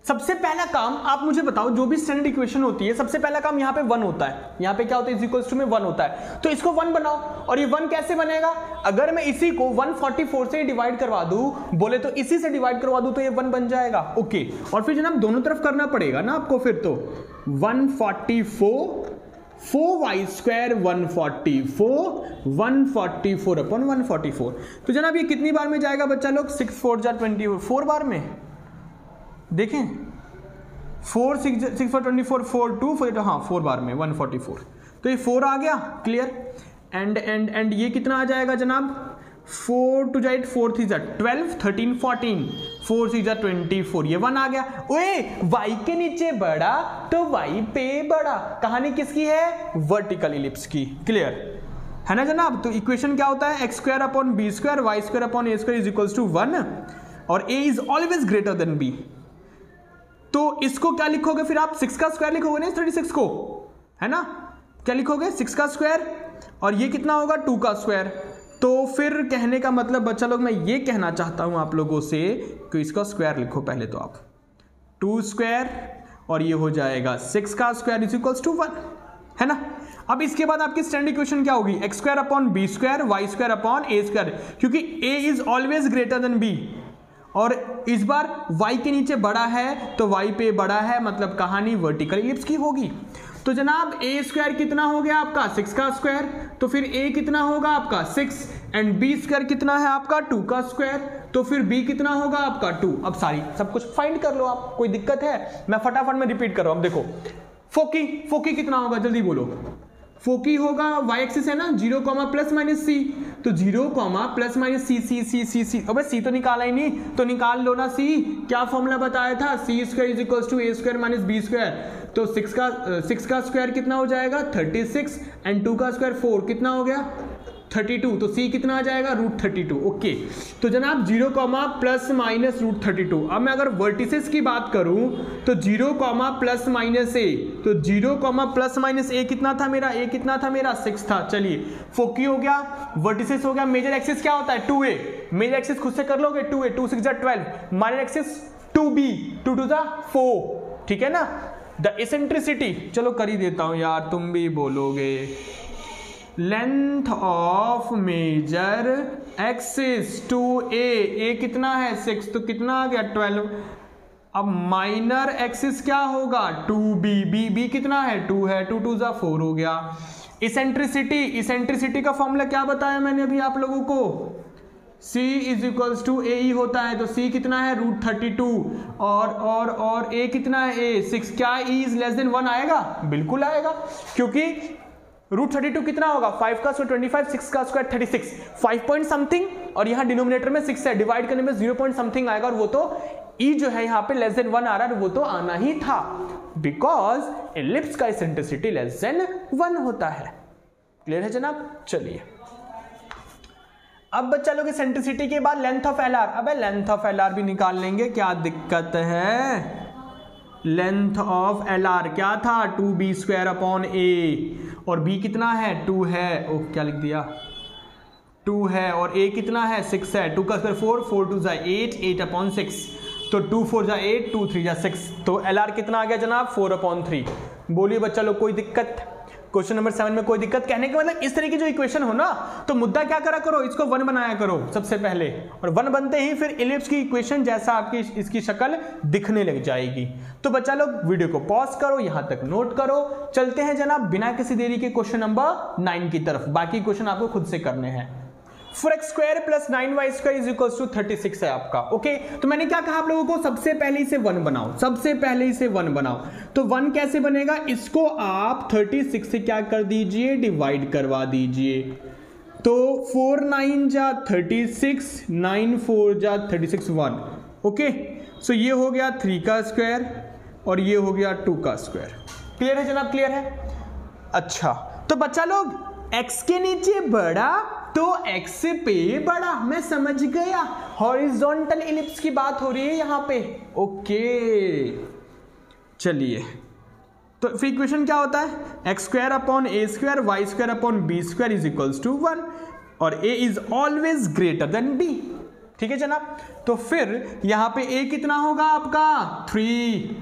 सबसे पहला काम आप मुझे बताओ, जो भी स्टैंडर्ड इक्वेशन होती है सबसे पहला काम यहाँ पे 1 होता है, यहाँ पे क्या होता है इज इक्वल्स टू में 1 होता है, तो इसको 1 बनाओ। और ये 1 कैसे बनेगा, अगर मैं इसी को 144 से डिवाइड करवा दूं, बोले तो इसी से डिवाइड करवा दूं तो ये 1 बन जाएगा। ओके, और फिर जनाब दोनों तरफ करना पड़ेगा ना आपको, फिर तो 144 4y स्क्वायर 144 अपॉन 144। तो जनाब ये कितनी बार में जाएगा बच्चा लोग, 6 4 जा 24 बार में। देखें 4 6 4 24 4 2 4, हाँ 4 बार में 144, तो ये 4 आ गया। क्लियर, एंड ये कितना आ जाएगा जनाब, 4 2 8 4 3 12 13 14 4 6 24, ये 1 आ गया। ओए y के नीचे बड़ा तो y पे बड़ा, कहानी किसकी है, वर्टिकल इलिप्स की। क्लियर है ना जनाब। तो इक्वेशन क्या होता है, x square upon B square Y square upon A square is equals to 1, और a is always greater than b। तो इसको क्या लिखोगे फिर आप, 6 का स्क्वायर लिखोगे ना 36 को, है ना, क्या लिखोगे 6 का स्क्वायर, और ये कितना होगा 2 का स्क्वायर। तो फिर कहने का मतलब बच्चा लोग मैं ये कहना चाहता हूं आप लोगों से कि इसका स्क्वायर लिखो पहले, तो आप 2 स्क्वायर और ये हो जाएगा 6 का स्क्वायर इज इक्वल्स टू 1, है ना। अब इसके बाद आपकी स्टैंडर्ड इक्वेशन क्या होगी, x square upon B square Y square upon A square, क्योंकि a is always greater than b, और इस बार y के नीचे बड़ा है तो y पे बड़ा है, मतलब कहानी वर्टिकल इलिप्स की होगी। तो जनाब a स्क्वायर कितना हो गया आपका 6 का स्क्वायर, तो फिर a कितना होगा आपका 6, एंड b स्क्वायर कितना है आपका 2 का स्क्वायर, तो फिर b कितना होगा आपका 2। अब सारी सब कुछ फाइंड कर लो आप, कोई दिक्कत है? मैं फटाफट में रिपीट कर रहा हूं। अब देखो फोकी कितना होगा, जल्दी बोलो। फोकी होगा y एक्सिस है ना, 0 प्लस माइनस सी, तो 0 प्लस माइनस सी। अबे सी तो निकाला ही नहीं, तो निकाल लो ना सी। क्या फॉर्मूला बताया था? C square is equal to A square minus B square. तो 6 का स्क्वायर कितना हो जाएगा 36 एंड 2 का स्क्वायर 4 कितना हो गया 32। तो सी कितना आ जाएगा √32। ओके, तो जनाब 0 प्लस माइनस √32। अब मैं अगर वर्टिसेस की बात करूं तो 0 प्लस माइनस ए, तो 0 प्लस माइनस ए कितना था मेरा? ए कितना था मेरा 6 था। चलिए फोकी हो गया, वर्टिसेस हो गया। मेजर एक्सिस क्या होता है 2a, मेजर एक्सिस खुद से कर लोगे 2a, 2 6 12। Minor axis 2b, 2 2 4। ठीक है ना। द इसेंट्रिसिटी, चलो कर ही देता हूं यार, तुम भी बोलोगे। Length of major axis 2a, कितना है 6, तो कितना आ गया 12। अब माइनर एक्सिस क्या होगा 2b, b कितना है 2 है, 2 2 4 हो गया। इसेंट्रिसिटी का फॉर्मूला क्या बताया मैंने अभी आप लोगों को? C इज इक्वल्स टू ए होता है, तो C कितना है √32 और A कितना है A 6। क्या E इज लेस देन 1 आएगा? बिल्कुल आएगा, क्योंकि √32 कितना होगा 5 का स्क्वायर 25, 6 का स्क्वायर 36, 5 पॉइंट समथिंग, और यहाँ डिनोमिनेटर में 6 है, डिवाइड करने में 0 पॉइंट समथिंग आएगा, और वो तो E जो है यहाँ पे लेस देन 1 आ रहा है, वो तो आना ही था, बिकॉज एलिप्स का इसेंट्रिसिटी लेस देन 1 होता है। क्लियर है जनाब? चलिए अब बच्चा लोग इसेंट्रिसिटी के बाद लेंथ ऑफ एलआर। अबे लेंथ ऑफ एलआर भी निकाल लेंगे, क्या दिक्कत है? लेंथ ऑफ एलआर क्या था 2b² और b कितना है 2 है। ओ क्या लिख दिया 2 है, और a कितना है 6 है। 2 का स्क्वायर 4, 4 2 8, 8/6, तो 2 4 8, 2 3 6, तो एलआर कितना आ गया जनाब 4/3। बोलिए बच्चा लोग कोई दिक्कत? क्वेश्चन नंबर 7 में कोई दिक्कत? कहने का मतलब इस तरह की जो इक्वेशन हो ना, तो मुद्दा क्या करा करो, इसको 1 बनाया करो सबसे पहले, और 1 बनते ही फिर इलिप्स की इक्वेशन जैसा आपकी इसकी शक्ल दिखने लग जाएगी। तो बच्चा लोग वीडियो को पॉज करो, यहां तक नोट करो। चलते हैं जनाब बिना किसी देरी के क्वेश्चन नंबर 9 की तरफ। बाकी क्वेश्चन आपको खुद से करने हैं। 4x² + 9y² = 36 है आपका। ओके, तो मैंने क्या कहा आप लोगों को, सबसे पहले इसे 1 बनाओ, सबसे पहले इसे 1 बनाओ। तो 1 कैसे बनेगा? इसको आप 36 से क्या कर दीजिए, डिवाइड करवा दीजिए। तो 4 9 जा 36, 9 4 जा 36, 1। ओके, सो ये हो गया 3 का स्क्वायर और ये हो गया 2 का स्क्वायर। क्लियर है जनाब? क्लियर है। अच्छा, तो बच्चा लोग x के नीचे बड़ा तो x पे बड़ा, मैं समझ गया। हॉरिजॉन्टल इलिप्स की बात हो रही है यहां पे। ओके, चलिए, तो फिर इक्वेशन क्या होता है? x² / a² y² / b² = 1, और a is always greater than b। ठीक है जनाब? तो फिर यहां पे a कितना होगा आपका 3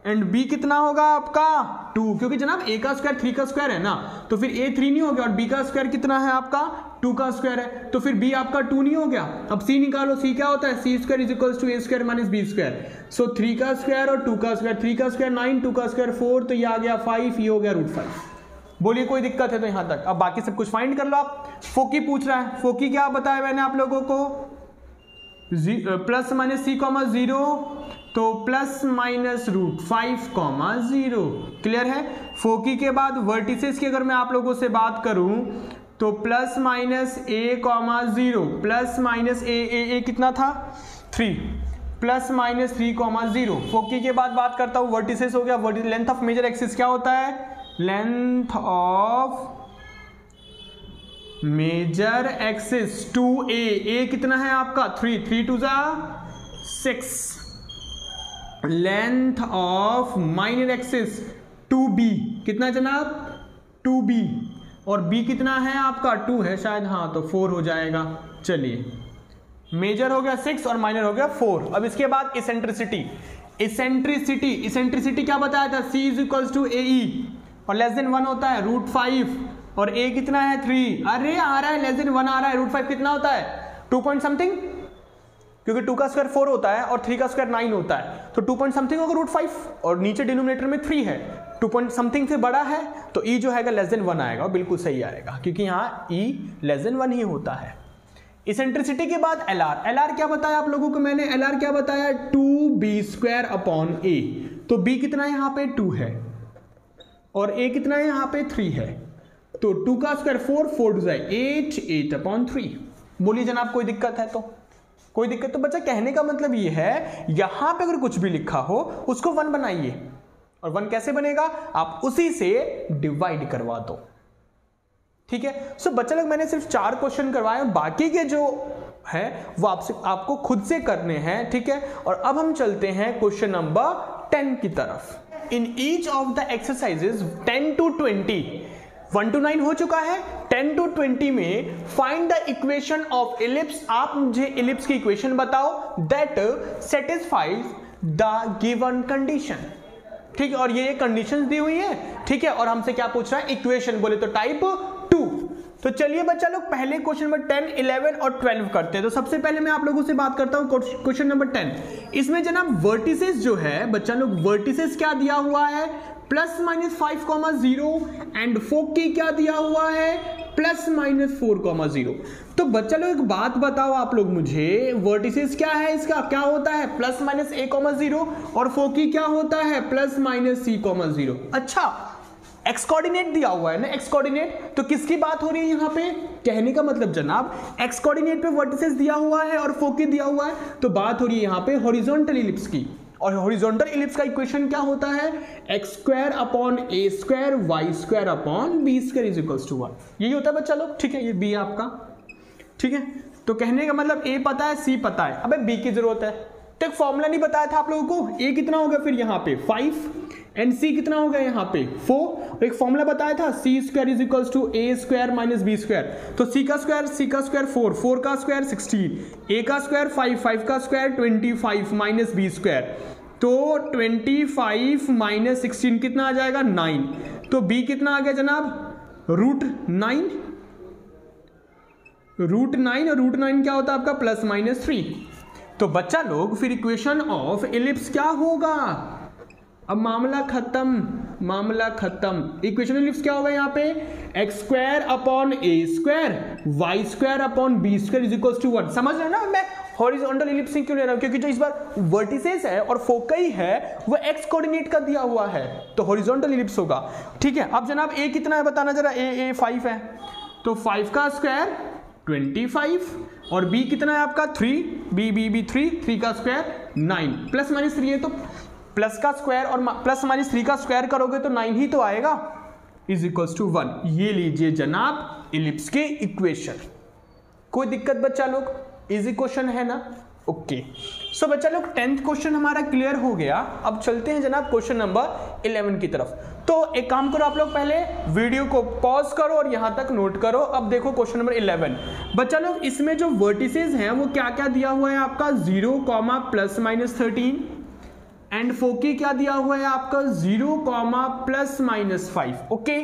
एंड b कितना होगा आपका 2, क्योंकि जनाब a का स्क्वायर 3 का स्क्वायर है ना, तो फिर a 3 नहीं हो गया, और b का स्क्वायर कितना है आपका 2 का स्क्वायर है, तो फिर b आपका 2 नहीं हो गया। अब c निकालो, c क्या होता है? c² = a² - b²। सो 3 का स्क्वायर और 2 का स्क्वायर, 3 का स्क्वायर 9, 2 का स्क्वायर 4, तो ये आ गया 5, ये हो गया √5। बोलिए कोई दिक्कत है तो यहां तक? अब बाकी सब कुछ फाइंड कर लो आप। फोकी पूछ रहा है, फोकी क्या बताया मैंने आप लोगों को? +- c, 0, तो +- √5, 0। क्लियर है? फोकी के बाद वर्टिसेस की अगर मैं आप लोगों से बात करूं तो +- a, 0, +- a कितना था 3, +- 3, 0। फोकी के बाद बात करता हूं वर्टिसेस हो गया। लेंथ ऑफ मेजर एक्सिस क्या होता है? Length of major axis 2a, a कितना है आपका 3, 3 2 6। Length of minor axis 2b कितना जनाब 2b, और b कितना है आपका 2 है शायद, हाँ, तो 4 हो जाएगा। चलिए, मेजर हो गया 6 और माइनर हो गया 4। अब इसके बाद इसेंट्रिसिटी। इसेंट्रिसिटी क्या बताया था? c = ae, और लेस देन 1 होता है √5, और a कितना है 3। अरे आ रहा है लेस देन 1 आ रहा है। √5 कितना होता है 2 पॉइंट समथिंग, क्योंकि 2 का स्क्वायर 4 होता है और 3 का स्क्वायर 9 होता है, तो 2 पॉइंट समथिंग होगा √5, और नीचे डिनोमिनेटर में 3 है, 2 पॉइंट समथिंग से बड़ा है, तो e जो है लेस देन 1 आएगा, और बिल्कुल सही आएगा, क्योंकि यहाँ e लेस देन 1 ही होता है। इसेंट्रिसिटी के बाद एलआर। एलआर क्या बताया आप लोगों को मैंने? एलआर क्या बताया? 2b² अपॉन ए। तो b कितना है यहां पे? 2 है और a कितना है यहां पे? 3 है। तो 2 का स्क्वायर 4, 4 टू 8, 8 अपॉन 3। बोलिए जनाब कोई दिक्कत है? तो कोई दिक्कत? तो बच्चा कहने का मतलब ये है यहां पे अगर कुछ भी लिखा हो उसको 1 बनाइए। और 1 कैसे बनेगा? आप उसी से डिवाइड करवा दो। ठीक है। सो बच्चा लोग मैंने सिर्फ 4 क्वेश्चन करवाए, बाकी के जो है वो आपको खुद से करने हैं। ठीक है। और अब हम चलते हैं क्वेश्चन नंबर 10 की तरफ। In each of the exercises 10 to 20, 1 to 9 हो चुका है, 10 to 20 में find the equation of ellipse. आप मुझे इलिप्स की इक्वेशन बताओ that satisfies the given condition. ठीक है। और ये कंडीशंस दी हुई है। ठीक है। और हमसे क्या पूछ रहा है? इक्वेशन। बोले तो टाइप 2। तो चलिए बच्चा लोग पहले क्वेश्चन नंबर 10, 11 और 12 करते हैं। तो सबसे पहले मैं आप लोगों से बात करता हूं क्वेश्चन नंबर 10। इसमें जनाब वर्टिसेस जो है बच्चा लोग, वर्टिसेस क्या दिया हुआ है? +-5,0 एंड फोकी क्या दिया हुआ है? +-4,0। तो बच्चा लोग एक बात बताओ आप लोग मुझे, वर्टिसेस क्या है? इसका क्या होता है? +-a,0 और फोकी क्या होता है? +-c,0। अच्छा, एक्स कोऑर्डिनेट दिया हुआ है ना, एक्स कोऑर्डिनेट। तो किसकी बात हो रही है यहां पे? कहने का मतलब जनाब एक्स कोऑर्डिनेट पे वर्टिसेस दिया हुआ है और फोकी दिया हुआ है, तो बात हो रही है यहां पे हॉरिजॉन्टल इलिप्स की। और हॉरिजॉन्टल इलिप्स का इक्वेशन क्या होता है? x² upon a² y² upon b² is equals to 1। यही होता है बच्चा लोग। ठीक है। ये b है आपका। ठीक है। तो कहने का मतलब a पता है, c पता है, अबे b की जरूरत है। तो एक फॉर्मूला नहीं बताया था आप लोगों को? a कितना होगा फिर यहाँ पे? 5 एंड c कितना होगा यहाँ पे? 4। एक फॉर्मूला बताया था c² is equals to a² minus b²। तो c का स्क्वायर 4, 4 का स्क्वायर 16, a का स्क्वायर 5, 5 का स्क्वायर 25 माइनस b²। तो 25 माइनस 16 कितना आ जाएगा? 9। तो b कितना आ गया जनाब? √9। √9 और √9 क्या होता है आपका? +-3। तो बच्चा लोग फिर इक्वेशन ऑफ इलिप्स क्या होगा? अब मामला खत्म, मामला खत्म। इक्वेशन ऑफ इलिप्स क्या होगा यहाँ पे? x² upon a² y² upon b² is equals to 1। समझ रहे हो ना मैं हॉरिजॉन्टल इलिप्स क्यों ले रहा हूं? क्योंकि जो इस बार वर्टिसेस है और फोकई है वो एक्स कोऑर्डिनेट का दिया हुआ है, तो हॉरिजॉन्टल इलिप्स होगा। ठीक है। अब जनाब a कितना है बताना जरा? a 5 है, तो 5 का स्क्वायर 25 और b कितना है आपका? 3, b 3 का स्क्वायर 9, +-3 है तो प्लस का स्क्वायर और +-3 का स्क्वायर करोगे तो 9 ही तो आएगा, इज इक्वल्स टू 1। ये लीजिए जनाब इलिप्स के इक्वेशन। कोई दिक्कत बच्चा लोग? इजी क्वेश्चन है ना? ओके। सो बच्चा लोग 10th क्वेश्चन हमारा क्लियर हो गया। अब चलते हैं जनाब क्वेश्चन नंबर 11 की तरफ। तो एक काम करो आप लोग, पहले वीडियो को पॉज करो और यहां तक नोट करो। अब देखो क्वेश्चन नंबर 11 बच्चा लोग, इसमें जो वर्टिसेस हैं वो क्या क्या दिया हुआ है आपका? 0, ±13 एंड फोकी क्या दिया हुआ है आपका? 0, ±5। ओके।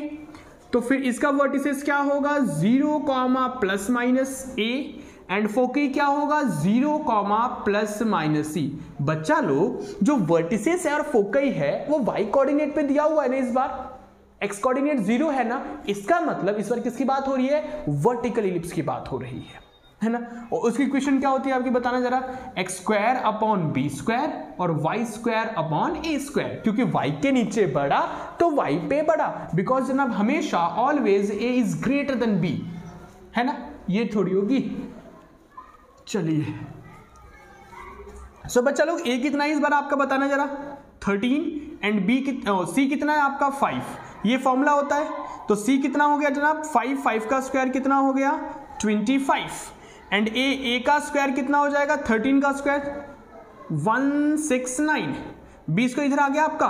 तो फिर इसका वर्टिसेस क्या होगा? 0, ±a एंड फोकी क्या होगा? 0, ±c। बच्चा लोग जो वर्टिसेस है और फोकी है वो y कोऑर्डिनेट पे दिया हुआ है ना, इस बार x कोऑर्डिनेट 0 है ना, इसका मतलब इस बार किसकी बात हो रही है? वर्टिकल इलिप्स की बात हो रही है ना। और उसकी इक्वेशन क्या होती है आपकी बताना जरा? x² अपॉन b² और y² अपॉन a²। क्योंकि y के नीचे बड़ा तो y पे बड़ा, बिकॉज जनाब हमेशा always a is greater than b, है ना। ये थोड़ी होगी। चलिए सो बच्चा लोग a कितना है इस बार आपका बताना जरा? 13 एंड c कितना है आपका? 5। ये फॉर्मूला होता है। तो c कितना हो गया जनाब? 5 का स्क्वायर कितना हो गया? 25 एंड a का स्क्वायर कितना हो जाएगा? 13 का स्क्वायर 169। 20 को इधर आ गया आपका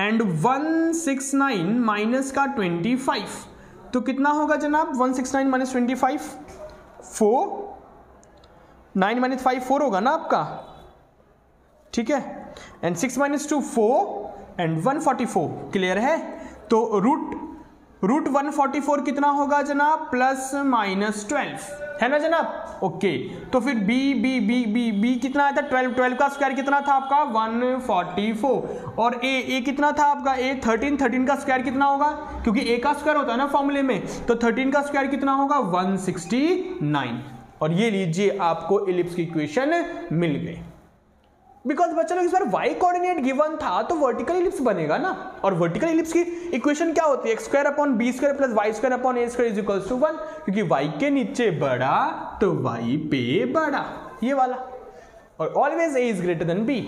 एंड 169 माइनस का 25 तो कितना होगा जनाब? 169 माइनस 25 4, 9 माइनस 5 4 होगा ना आपका। ठीक है। And 6 minus 2 4 and 144। क्लियर है। तो रूट 144 कितना होगा जनाब? +-12 है ना जनाब। ओके। तो फिर b कितना आया था? 12 का स्क्वायर कितना था आपका? 144 और a कितना था आपका? a 13 का स्क्वायर कितना होगा? क्योंकि a का स्क्वायर होता है ना फॉर्मूले में, तो 13 का स्क्वायर कितना होगा? 169। और ये लीजिए आपको इलिप्स की इक्वेशन मिल गई। बिकॉज बच्चा लोग इस बार y कोऑर्डिनेट गिवन था तो वर्टिकल इलिप्स बनेगा ना, और वर्टिकल इलिप्स की इक्वेशन क्या होती है, x square upon B square plus Y square upon A square is equals to 1, क्योंकि y के नीचे बड़ा तो y पे बड़ा, ये वाला, और always a is greater than b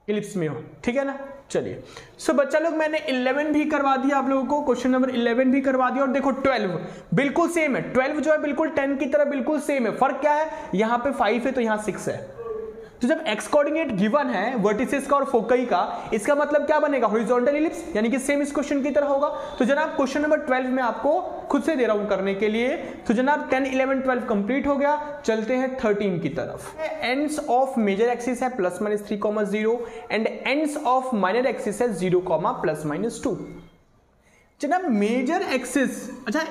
ellipse में हो, ठीक है ना। चलिए सो बच्चा लोग मैंने 11 भी करवा दिया आप लोगों को, क्वेश्चन नंबर 11 भी करवा दिया, और देखो 12 बिल्कुल सेम है, 12 जो है बिल्कुल 10 की तरह बिल्कुल सेम है, फर्क क्या है, यहां पे 5 है तो यहां 6 है। तो जब x कोऑर्डिनेट गिवन है वर्टिसेस का और फोकई का, इसका मतलब क्या बनेगा, हॉरिजॉन्टल इलिप्स, यानी कि सेम इस क्वेश्चन की तरह होगा। तो जनाब क्वेश्चन नंबर 12 में आपको खुद से दे रहा हूं करने के लिए। तो जनाब 10 11 12 कंप्लीट हो गया, चलते हैं 13 की तरफ। एंड्स ऑफ मेजर एक्सिस है +-3, and ends of minor axis है 0, +-2। जनाब मेजर एक्सिस, अच्छा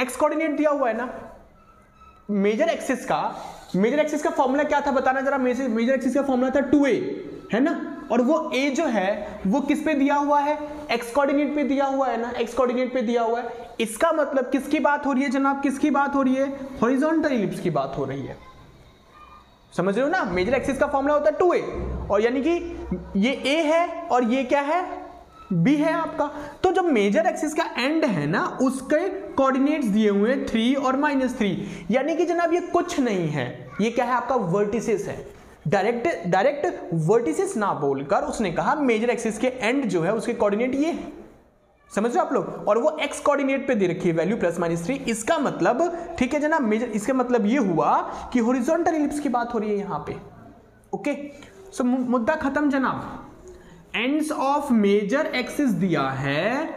x कोऑर्डिनेट दिया हुआ है ना, मेजर एक्सिस का फॉर्मूला क्या था बताना जरा। मेजर एक्सिस का फॉर्मूला था 2a, है ना, और वो a जो है वो किस पे दिया हुआ है, x कोऑर्डिनेट पे दिया हुआ है ना, x कोऑर्डिनेट पे दिया हुआ है। इसका मतलब किसकी बात हो रही है जनाब, किसकी बात हो रही है, हॉरिजॉन्टल इलिप्स की बात हो रही है, समझ रहे हो ना। मेजर एक्सिस का फॉर्मूला होता है 2a, और यानी कि ये a है और ये क्या है, b है आपका। तो जब मेजर एक्सिस का एंड है ना, उसके कोऑर्डिनेट्स दिए हुए हैं 3 और -3, यानी कि जनाब ये कुछ नहीं है, ये क्या है आपका वर्टिसेस है। डायरेक्ट वर्टिसेस ना बोलकर उसने कहा मेजर एक्सिस के एंड जो है उसके कोऑर्डिनेट ये है, समझ रहे हो आप लोग, और वो x कोऑर्डिनेट पे दे रखी है वैल्यू +-3। इसका मतलब ठीक है जनाब, मेजर, इसका मतलब ये हुआ कि हॉरिजॉन्टल इलिप्स की बात हो रही है यहां पे। ओके सो मुद्दा खत्म जनाब। एंड्स ऑफ मेजर एक्सिस दिया है,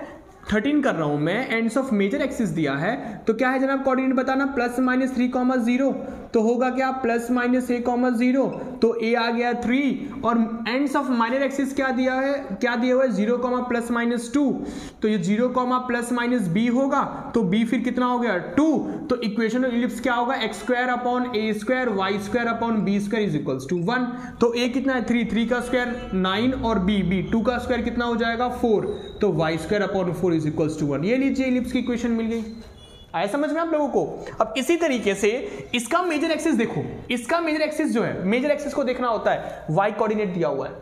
13 कर रहा हूं मैं, एंड्स ऑफ मेजर एक्सिस दिया है, तो क्या है जनाब कोऑर्डिनेट बताना, +-3, 0, तो होगा क्या +-a, 0, तो a आ गया 3, और एंड्स ऑफ माइनर एक्सिस क्या दिया है, क्या दिया हुआ है 0, +-2, तो ये 0, +-b होगा, तो b फिर कितना हो गया 2, तो इक्वेशन ऑफ इलिप्स क्या होगा, x square upon a square Y square upon b square is equals to 1। तो a कितना है 3, 3 का स्क्वायर 9, और b 2 का स्क्वायर कितना हो जाएगा 4, तो Y square upon 4 is equals to 1। ये लीजिए इलिप्स की इक्वेशन मिल गई, आया समझ में आप लोगों को। अब इसी तरीके से इसका मेजर एक्सिस देखो, इसका मेजर एक्सिस जो है, मेजर एक्सिस को देखना होता है, y कोऑर्डिनेट दिया हुआ है,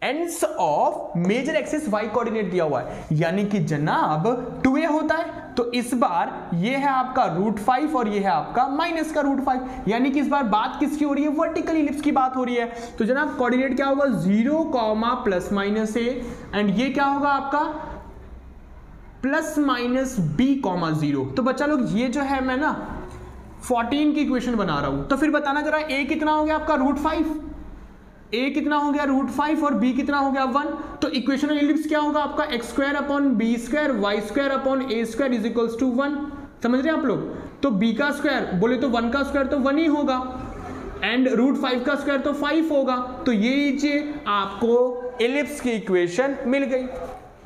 ends of major axis y coordinate दिया हुआ है, यानी कि जनाब 2a होता है, तो इस बार ये है आपका √5 और ये है आपका -√5, यानी कि इस बार बात किसकी हो रही है, वर्टिकल इलिप्स की बात हो रही है। तो जनाब कोऑर्डिनेट क्या होगा 0, +-a, एंड ये क्या होगा आपका +-b, 0। तो बच्चा लोग ये जो है मैं ना 14 की इक्वेशन बना रहा हूं, तो फिर बताना जरा a कितना हो गया आपका √5, a कितना हो गया √5 और b कितना हो गया 1। तो इक्वेशन ऑफ इलिप्स क्या होगा आपका x square upon b square Y square upon a square is equals to 1, समझ रहे हैं आप लोग। तो b का स्क्वायर बोले तो 1 का स्क्वायर तो 1 ही होगा, एंड √5 का स्क्वायर तो 5 होगा, तो ये लीजिए आपको इलिप्स की इक्वेशन मिल गई।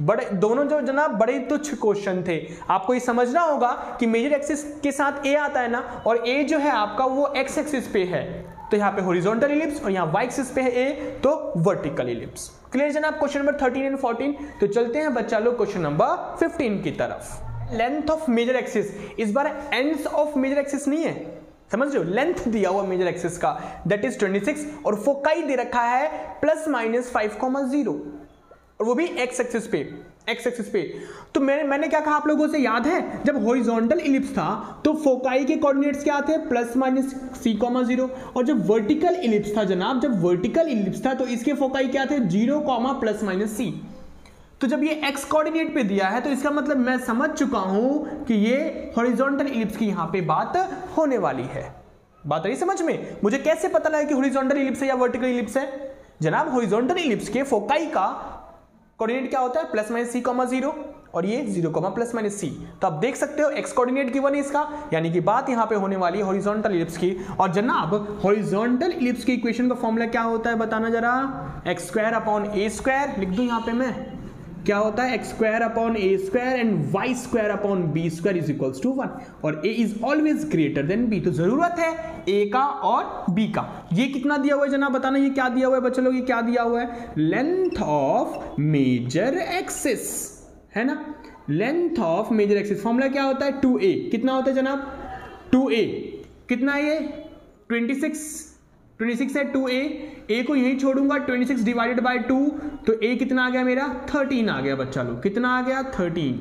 बड़े दोनों जो जनाब बड़े तुच्छ क्वेश्चन थे, आपको ये समझना होगा कि मेजर एक्सिस के साथ a आता है ना, और a जो है आपका वो x एक्सिस पे है, तो यहाँ पे हॉरिजॉन्टल इलिप्स, और यहाँ y एक्सिस पे है a, तो वर्टिकल इलिप्स। क्लियर जनाब क्वेश्चन नंबर 13 एंड 14। तो चलते हैं बच्चा लोग क्वेश्चन नंबर 15 की तरफ। लेंथ ऑफ मेजर एक्सिस, इस बार एंड्स ऑफ मेजर एक्सिस नहीं है, समझ रहे हो, लेंथ दिया हुआ मेजर एक्सिस का दैट इज 26, और फोकाई दे रखा है +-5, 0, और वो भी x एक्सिस पे। तो मैंने क्या कहा आप लोगों से याद है, जब हॉरिजॉन्टल इलिप्स था तो फोकाई के कोऑर्डिनेट्स क्या थे, +-c, 0, और जब वर्टिकल इलिप्स था जनाब, जब वर्टिकल इलिप्स था तो इसके फोकाई क्या थे 0, +-c। तो जब ये x कोऑर्डिनेट पे दिया है तो इसका मतलब मैं समझ चुका हूं कि ये हॉरिजॉन्टल इलिप्स की यहां पे बात होने वाली है। बात रही समझ में। मुझे कैसे पता लगा कि हॉरिजॉन्टल इलिप्स है या वर्टिकल इलिप्स है जनाब, हॉरिजॉन्टल इलिप्स के फोकाई का कोऑर्डिनेट क्या होता है +-c, 0, और ये 0, +-c। तो आप देख सकते हो x कोऑर्डिनेट गिवन है इसका, यानी कि बात यहां पे होने वाली है हॉरिजॉन्टल इलिप्स की। और जनाब हॉरिजॉन्टल इलिप्स की इक्वेशन का फॉर्मूला क्या होता है बताना जरा, x square upon a square, लिख दूं यहां पे मैं, क्या होता है x square upon a square and y square upon b square is equals to 1, और a is always greater than b। तो जरूरत है a का और b का। ये कितना दिया हुआ है जनाब बताना, ये क्या दिया हुआ है बच्चों लोग, ये क्या दिया हुआ है, लेंथ ऑफ मेजर एक्सिस, है ना, length of major axis. Formula क्या होता है 2a, कितना होता है जनाब 2a, कितना ये 26 है 2a, a को यही छोड़ूंगा 26 डिवाइडेड बाय 2, तो a कितना आ गया मेरा 13 आ गया बच्चा लोग, कितना आ गया 13।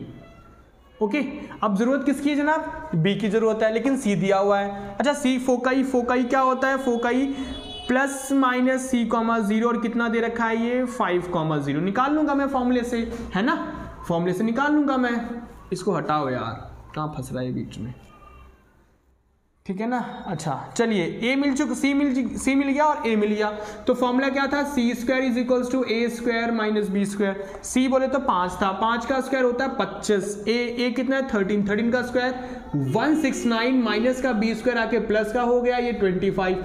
ओके, अब जरूरत किसकी है जनाब, b की जरूरत है, लेकिन c दिया हुआ है। अच्छा c फोकाई क्या होता है, फोकाई प्लस माइनस c, 0 और कितना दे रखा है ये 5,0 निकाल लूंगा मैं फॉर्मूले से, है ना, फॉर्मूले से निकाल लूंगा मैं। इसको हटाओ यार, कहां फंस रहा है बीच में, ठीक है ना। अच्छा चलिए, a मिल चुका, c मिल गया और a मिल गया, तो फॉर्मूला क्या था, c square is equals to a square minus b square. c बोले तो 5 था, 5 का स्क्वायर होता है 25, a कितना है 13 का स्क्वायर 169 माइनस का b स्क्वायर आके प्लस का हो गया ये 25,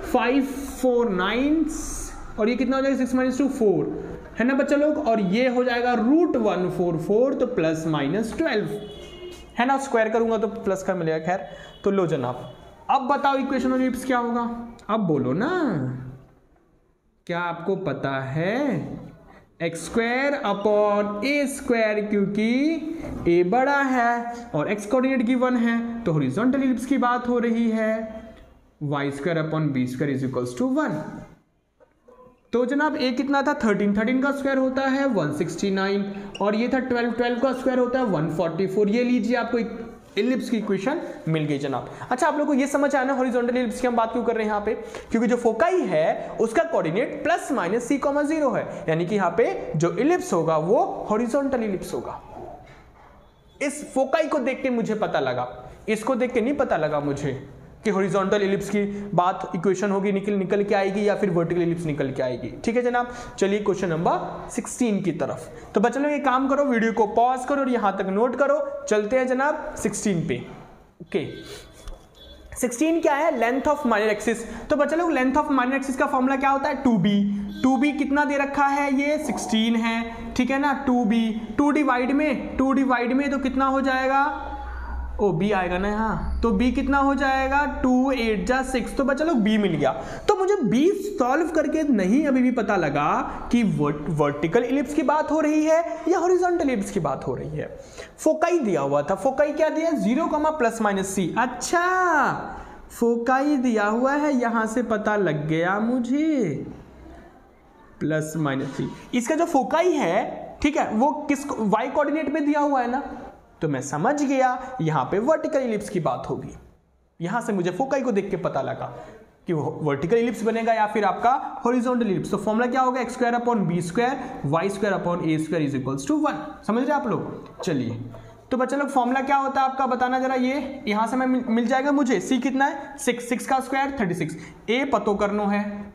549 और ये कितना हो जाएगा 6 माइनस 2 4, है ना बच्चा लोग, और ये हो जाएगा √144, तो प्लस माइनस 12, है ना, स्क्वायर करूंगा तो प्लस का मिलेगा। खैर तो लो जनाब, अब बताओ इक्वेशन ऑफ इलिप्स क्या होगा, अब बोलो ना, क्या आपको पता है, X square upon A square, क्योंकि ए बड़ा है और एक्स कोऑर्डिनेट गिवन है, तो हॉरिजॉन्टल इलिप्स की बात हो रही है, Y square upon B square is equals to 1। तो जनाब ए कितना था 13 का स्क्वायर होता है 169 और ये था 12 का स्क्वायर होता है 144। ये लीजिए, आपको इलिप्स की इक्वेशन मिल गई जनाब। अच्छा, आप लोगों को ये समझ आया ना हॉरिजॉन्टल इलिप्स की हम बात क्यों कर रहे हैं यहाँ पे, क्योंकि जो फोकाई है उसका कोऑर्डिनेट प्लस माइनस c, 0 है, यानी कि यहाँ पे जो इलिप्स होगा वो हॉरिजॉन्टल इलिप्स होगा। इस फोकाई को देख के मुझे पता लगा, इसको देख के नहीं पता लगा मुझे कि हॉरिजॉन्टल इलिप्स की बात इक्वेशन होगी, निकल के आएगी या फिर वर्टिकल इलिप्स निकल के आएगी। ठीक है जनाब, चलिए क्वेश्चन नंबर 16 की तरफ। तो बच्चों लोग ये काम करो, वीडियो को पॉज करो और यहां तक नोट करो, चलते हैं जनाब 16 पे। ओके, 16 क्या है, लेंथ ऑफ माइनर एक्सिस। तो बच्चों लोग लेंथ ऑफ माइनर एक्सिस का फॉर्मूला क्या होता है 2b कितना दे रखा है, ये 16 है, ठीक है ना। 2 डिवाइड में तो कितना हो जाएगा, ओ बी आएगा ना यहाँ, तो बी कितना हो जाएगा 2 8 जा 6, तो बच्चा लोग बी मिल गया। तो मुझे बी सॉल्व करके नहीं अभी भी पता लगा कि वर्टिकल इलिप्स की बात हो रही है या हॉरिजॉन्टल इलिप्स की बात हो रही है। फोकाई दिया हुआ था, फोकाई क्या दिया 0, प्लस माइनस c। अच्छा, फोकाई दिया हुआ है, यहां से पता लग गया मुझे, प्लस माइनस c। इसका जो फोकाई है, ठीक है, वो किस y कोऑर्डिनेट पे दिया हुआ है ना, तो मैं समझ गया यहां पे वर्टिकल इलिप्स की बात होगी। यहां से मुझे फोकाई को देख के पता लगा कि वो वर्टिकल इलिप्स बनेगा या फिर आपका हॉरिजॉन्टल इलिप्स। तो फॉर्मूला क्या होगा, X square upon B square Y square upon A square is equals to 1। समझ रहे आप लोग। चलिए, तो बच्चा लोग फॉर्मूला क्या होता है आपका बताना जरा, ये यहां से मैं मिल जाएगा मुझे, सी कितना है 6 का स्क्वायर 36, ए पतो करनो है,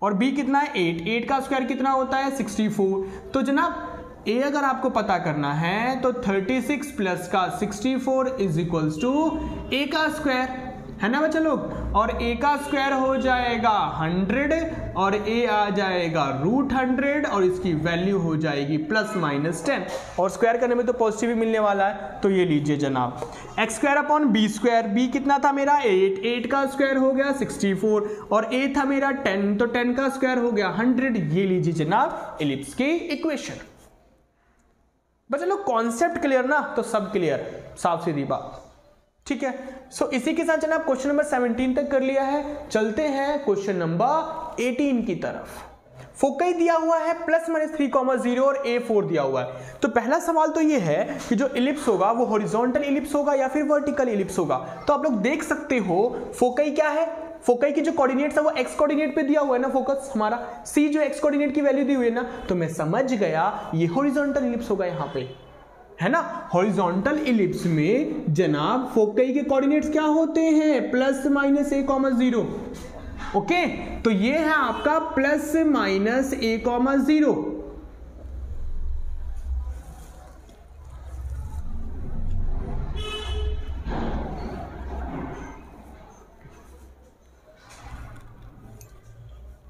और बी कितना है 8 का स्क्वायर कितना होता है 64। तो जनाब ए अगर आपको पता करना है तो 36 प्लस का 64 इज इक्वल्स टू ए का स्क्वायर, है ना बच्चा लोग, और ए का स्क्वायर हो जाएगा 100 और ए आ जाएगा √100 और इसकी वैल्यू हो जाएगी प्लस माइनस 10, और स्क्वायर करने में तो पॉजिटिव ही मिलने वाला है। तो ये लीजिए जनाब, X square upon B square, B कितना था मेरा 8 का स्क्वायर हो गया 64 और ए था मेरा 10, तो 10 का स्क्वायर हो गया 100। ये लीजिए जनाब इलिप्स की इक्वेशन। बच्चा लोग कॉन्सेप्ट क्लियर ना, तो सब क्लियर, साफ सीधी बात। ठीक है, सो इसी के साथ जनाब क्वेश्चन नंबर 17 तक कर लिया है। चलते हैं क्वेश्चन नंबर 18 की तरफ। फोकाई दिया हुआ है प्लस माइनस 3,0 और A4 दिया हुआ है। तो पहला सवाल तो ये है कि जो इलिप्स होगा वो हॉरिजॉन्टल इलिप्स होगा या फिर वर्टिकल इलिप्स होगा। तो आप लोग देख सकते हो फोकाई क्या है, फोकाई की जो कोऑर्डिनेट्स है वो एक्स कोऑर्डिनेट पे दिया हुआ है ना, फोकस हमारा सी जो एक्स कोऑर्डिनेट की वैल्यू दी हुई है ना, तो मैं समझ गया ये हॉरिजॉन्टल इलिप्स होगा यहाँ पे, है ना। हॉरिजॉन्टल इलिप्स में जनाब फोकाई के कोऑर्डिनेट्स क्या होते हैं, प्लस माइनस a,0। ओके, तो ये है आपका प्लस माइनस a,0।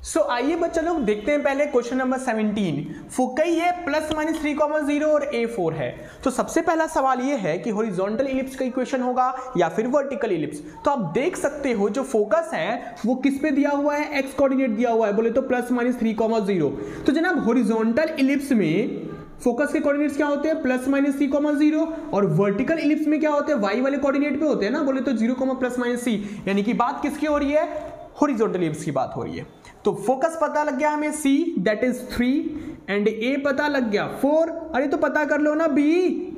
सो आइए बच्चा लोग देखते हैं पहले क्वेश्चन नंबर 17। फोकाई है प्लस माइनस 3,0 और A4 है। तो सबसे पहला सवाल ये है कि हॉरिजॉन्टल इलिप्स का इक्वेशन होगा या फिर वर्टिकल इलिप्स। तो आप देख सकते हो जो फोकस है वो किस पे दिया हुआ है, एक्स कोऑर्डिनेट दिया हुआ है, बोले तो प्लस माइनस 3,0। तो जनाब हॉरिजॉन्टल इलिप्स में फोकस के कोऑर्डिनेट्स क्या होते हैं, प्लस माइनस सी कॉमा 0, और वर्टिकल इलिप्स में क्या होते हैं, वाई वाले कोऑर्डिनेट पे होते हैं ना, बोले तो 0 कॉमा प्लस माइनस सी, यानी कि बात किसकी हो रही है, हॉरिजॉन्टल इलिप्स की बात हो रही है। तो फोकस पता लग गया हमें C, that is 3, and A पता लग गया 4। अरे तो पता कर लो ना B,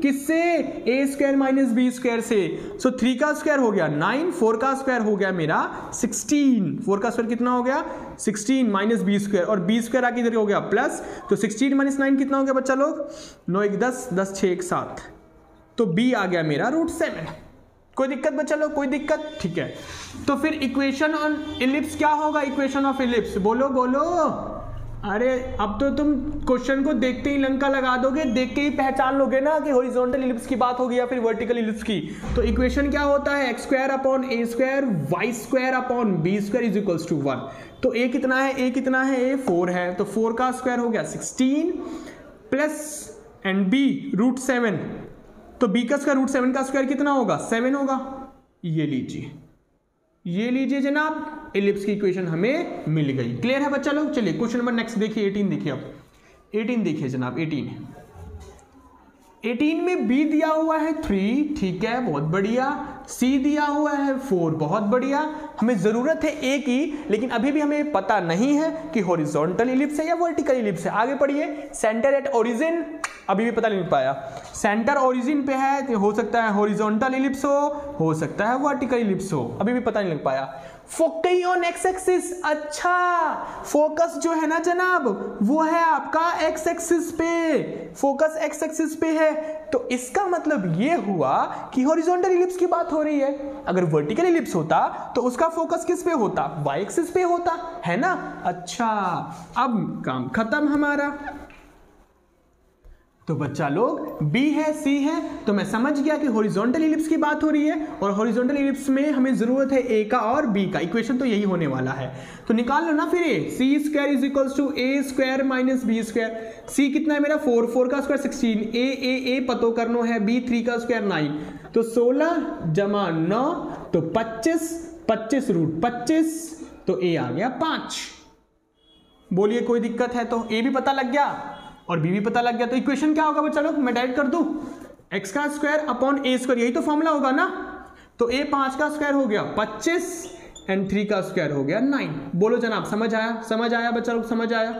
किससे, a square minus B square से। सो 3 का स्क्वायर हो गया 9, 4 का स्क्वायर हो गया मेरा 16, 4 का स्क्वायर कितना हो गया 16 माइनस बी स्क्वायर, और बी स्क्वायर आके इधर हो गया प्लस, तो 16 माइनस 9 कितना हो गया बच्चा लोग, 9 1 10, 10 6 1 7, तो B आ गया मेरा √7। कोई दिक्कत बच्चा लोग, कोई दिक्कत, ठीक है। तो फिर इक्वेशन ऑन इलिप्स क्या होगा, इक्वेशन ऑफ इलिप्स, बोलो बोलो। अरे अब तो तुम क्वेश्चन को देखते ही लंका लगा दोगे, देख के ही पहचान लोगे ना कि हॉरिजॉन्टल इलिप्स की बात होगी या फिर वर्टिकल इलिप्स की। तो इक्वेशन क्या होता है, x² upon a square y² upon b square is equals to 1। तो a कितना है, a कितना है, a 4 है, तो 4 का स्क्वायर हो गया 16 प्लस एंड b √7, तो b का स्क्वायर √7 का स्क्वायर कितना होगा 7 होगा। ये लीजिए, ये लीजिए जनाब, इलिप्स की इक्वेशन हमें मिल गई। क्लियर है बच्चा लोग। चलिए क्वेश्चन नंबर नेक्स्ट देखिए, 18 देखिए, अब 18 देखिए जनाब, 18 में b दिया हुआ है 3, ठीक है, बहुत बढ़िया, c दिया हुआ है 4, बहुत बढ़िया। हमें जरूरत है a की, लेकिन अभी भी हमें पता नहीं है कि हॉरिजॉन्टल इलिप्स है या वर्टिकल इलिप्स है। आगे पढ़िए, सेंटर एट ओरिजिन, अभी भी पता नहीं पाया, सेंटर ओरिजिन पे है, तो हो सकता है हॉरिजॉन्टल इलिप्स हो सकता है वर्टिकल इलिप्स हो, अभी भी पता नहीं लग पाया। फोकई ऑन एक्स एक्सिस, अच्छा फोकस जो है ना जनाब वो है आपका एक्स एक्सिस पे, फोकस एक्स एक्सिस पे है, तो इसका मतलब ये हुआ कि हॉरिजॉन्टल इलिप्स की बात हो रही है। अगर वर्टिकल इलिप्स होता तो उसका फोकस किस पे होता, वाई एक्सिस पे होता, है ना। अच्छा अब काम खत्म हमारा। तो बच्चा लोग B है C है, तो मैं समझ गया कि हॉरिजॉन्टल इलिप्स की बात हो रही है, और हॉरिजॉन्टल इलिप्स में हमें जरूरत है A का और B का, इक्वेशन तो यही होने वाला है। तो निकाल लो ना फिर A, C square is equals to a square minus b square. C कितना है मेरा 4, 4 का स्क्वायर 16, a पतो करनो है, B 3 का स्क्वायर 9, तो 16 जमा 9 तो 25, 25 √25, तो A आ गया 5। बोलिए कोई दिक्कत है, तो A भी पता लग गया और b भी पता लग गया। तो इक्वेशन क्या होगा बच्चा लोग, मैं डायरेक्ट कर दूं, x का स्क्वायर अपॉन a स्क्वायर, यही तो फॉर्मूला होगा ना। तो a 5 का स्क्वायर हो गया 25 एंड 3 का स्क्वायर हो गया 9। बोलो जनाब समझ आया, समझ आया बच्चा लोग, समझ आया।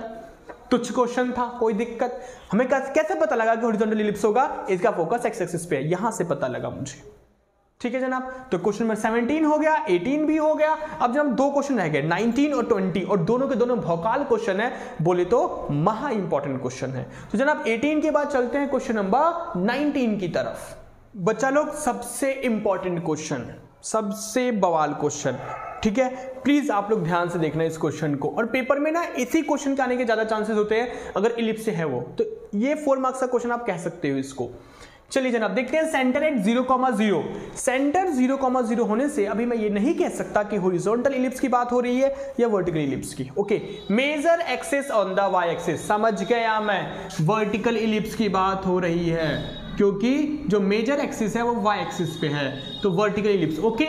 तुच्छ क्वेश्चन था, कोई दिक्कत। हमें कैसे पता लगा कि हॉरिजॉन्टल इलिप्स होगा, इसका फोकस एक्स एक्सिस पे है, यहां से पता लगा मुझे, ठीक है जनाब। तो क्वेश्चन नंबर 17 हो गया, 18 भी हो गया। अब जनाब 2 क्वेश्चन रह गए, 19 और 20, और दोनों के दोनों भौकाल क्वेश्चन है, बोले तो महा इंपॉर्टेंट क्वेश्चन है। तो जनाब 18 के बाद चलते हैं क्वेश्चन नंबर 19 की तरफ। बच्चा लोग सबसे इंपॉर्टेंट क्वेश्चन, सबसे बवाल क्वेश्चन, ठीक है, प्लीज आप लोग ध्यान से देखना इस क्वेश्चन को। और पेपर में ना इसी क्वेश्चन के आने के ज्यादा चांसेस होते हैं अगर इलिप्स से है वो, तो ये 4 मार्क्स का क्वेश्चन आप कह सकते हो इसको। चलिए जनाब देखते हैं, सेंटर एट 0,0, सेंटर 0,0 होने से अभी मैं ये नहीं कह सकता कि हॉरिजॉन्टल इलिप्स की बात हो रही है या वर्टिकल इलिप्स की। Okay, major axis on the Y axis, समझ गया मैं, वर्टिकल इलिप्स की बात हो रही है, क्योंकि जो मेजर एक्सिस है वो वाई एक्सिस पे है, तो vertical ellipse. Okay,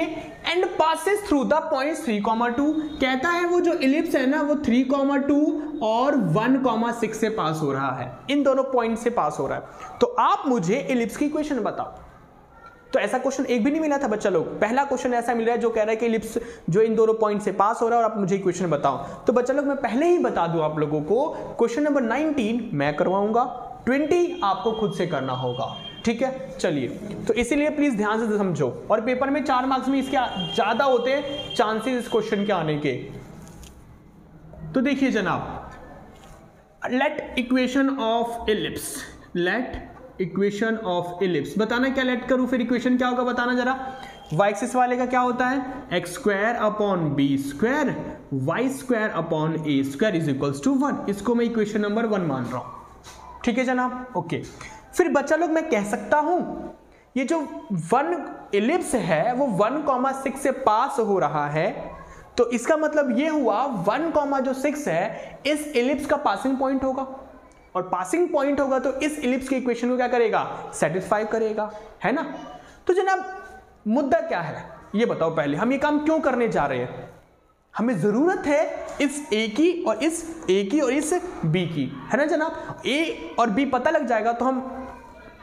and passes through the points 3,2, कहता है वो जो इलिप्स है ना वो 3,2 और 1,6 से पास हो रहा है, इन दोनों पॉइंट से पास हो रहा है। तो आप मुझे इलिप्स की इक्वेशन बताओ। तो ऐसा क्वेश्चन एक भी नहीं मिला था बच्चा लोग, पहला क्वेश्चन ऐसा मिल रहा है जो कह रहा है कि इलिप्स जो इन दोनों पॉइंट से पास हो रहा है और आप मुझे इक्वेशन बताओ। तो बच्चा लोग मैं पहले ही बता दूं आप लोगों को, क्वेश्चन नंबर 19 मैं करवाऊंगा, 20 आपको खुद से करना होगा, ठीक है। चलिए, तो इसीलिए प्लीज ध्यान से समझो, और पेपर में 4 मार्क्स में इसके ज्यादा होते हैं चांसेस इस क्वेश्चन के आने के। तो देखिए जनाब, let equation of ellipse, let equation of ellipse, बताना क्या लेट करूं, फिर इक्वेशन क्या होगा बताना जरा। वाई एक्सिस वाले का क्या होता है, X square upon B square Y square upon A square is equals to 1, इसको मैं इक्वेशन नंबर 1 मान रहा हूं, ठीक है जनाब। ओके, फिर बच्चा लोग मैं कह सकता हूं ये जो 1 इलिप्स है वो 1,6 से पास हो रहा है, तो इसका मतलब ये हुआ 1,6 है इस इलिप्स का पासिंग पॉइंट होगा, और पासिंग पॉइंट होगा तो इस इलिप्स की इक्वेशन को क्या करेगा, सेटिस्फाई करेगा, है ना। तो जनाब मुद्दा क्या है ये बताओ, पहले हम ये काम क्यों करने जा रहे हैं। हमें जरूरत है इस ए की और इस बी की, है ना जनाब। ए और बी पता लग जाएगा तो हम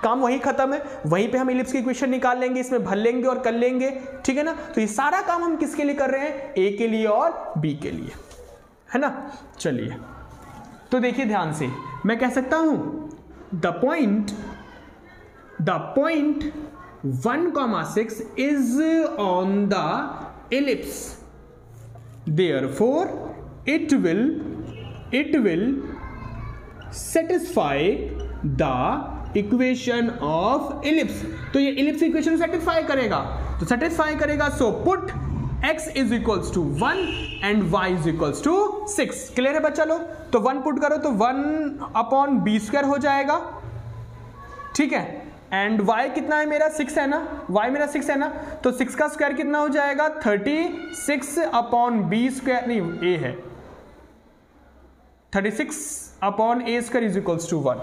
काम वहीं खत्म है, वहीं पे हम इलिप्स की इक्वेशन निकाल लेंगे, इसमें भर लेंगे और कर लेंगे, ठीक है ना। तो ये सारा काम हम किसके लिए कर रहे हैं, ए के लिए और बी के लिए, है ना। चलिए तो देखिए ध्यान से, मैं कह सकता हूं the point 1,6 is on the ellipse, therefore it will satisfy the equation of ellipse। तो ये इलिप्स इक्वेशन सेटिस्फाई करेगा, तो सेटिस्फाई करेगा, so put x is equals to 1 and y is equals to 6। Clear है बच्चा लोग। तो 1 पुट करो तो 1/b² हो जाएगा, ठीक है। एंड y कितना है मेरा 6 है ना, y मेरा 6 है ना, तो 6 का स्क्वायर कितना हो जाएगा 36/b², नहीं a है 36/a² इज इक्वल्स टू 1।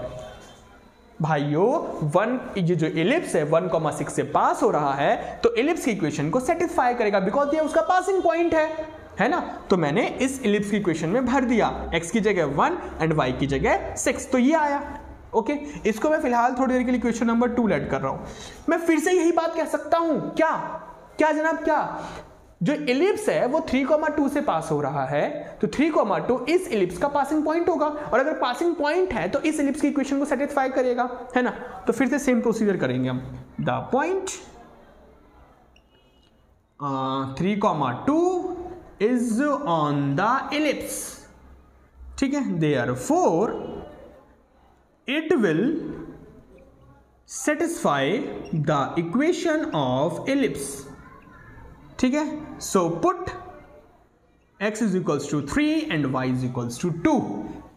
भाइयों 1, ये जो इलिप्स है 1,6 से पास हो रहा है तो इलिप्स की इक्वेशन को सेटिस्फाई करेगा, बिकॉज ये उसका पासिंग पॉइंट है ना। तो मैंने इस इलिप्स की इक्वेशन में भर दिया, x की जगह 1 एंड y की जगह 6, तो ये आया। ओके, इसको मैं फिलहाल थोड़ी देर के लिए इक्वेशन नंबर 2 ऐड कर रहा हूं। मैं फिर से यही बात कह सकता हूं, क्या जनाब, क्या जो इलिप्स है वो 3,2 से पास हो रहा है, तो 3,2 इस इलिप्स का पासिंग पॉइंट होगा, और अगर पासिंग पॉइंट है तो इस इलिप्स की इक्वेशन को सेटिस्फाई करेगा, है ना। तो फिर से सेम प्रोसीजर करेंगे हम। The point 3,2 is on the ellipse, ठीक है, therefore it will satisfy the equation of ellipse, ठीक है। so put x is equals to 3 and y is equals to 2।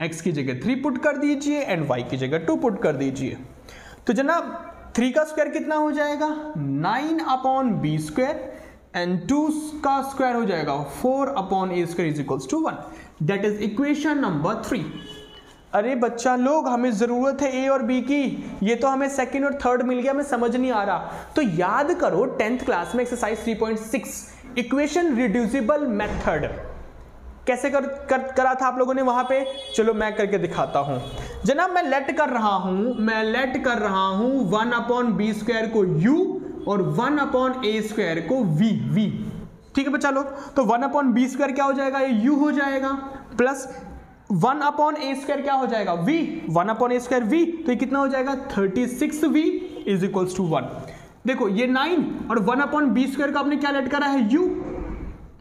x की जगह 3 पुट कर दीजिए एंड y की जगह 2 पुट कर दीजिए। तो जनाब 3 का स्क्वायर कितना हो जाएगा 9/b² एंड 2 का स्क्वायर हो जाएगा 4/a² is equals to 1। That is equation number 3। अरे बच्चा लोग, हमें जरूरत है ए और बी की, ये तो हमें सेकंड और थर्ड मिल गया, हमें समझ नहीं आ रहा। तो याद करो 10th क्लास में एक्सरसाइज 3.6 इक्वेशन रिड्यूसिबल मेथड कैसे करा था आप लोगों ने वहां पे। चलो मैं करके दिखाता हूं जनाब। मैं लेट कर रहा हूं 1/b² को u और 1/a² को v, ठीक है बच्चा लोग। तो 1/b² क्या हो जाएगा, ये u हो जाएगा, प्लस 1/a² क्या हो जाएगा v, 1/a² v, तो ये कितना हो जाएगा 36v इज इक्वल्स टू 1। देखो ये 9 और 1/b² का आपने क्या लेट करा है u,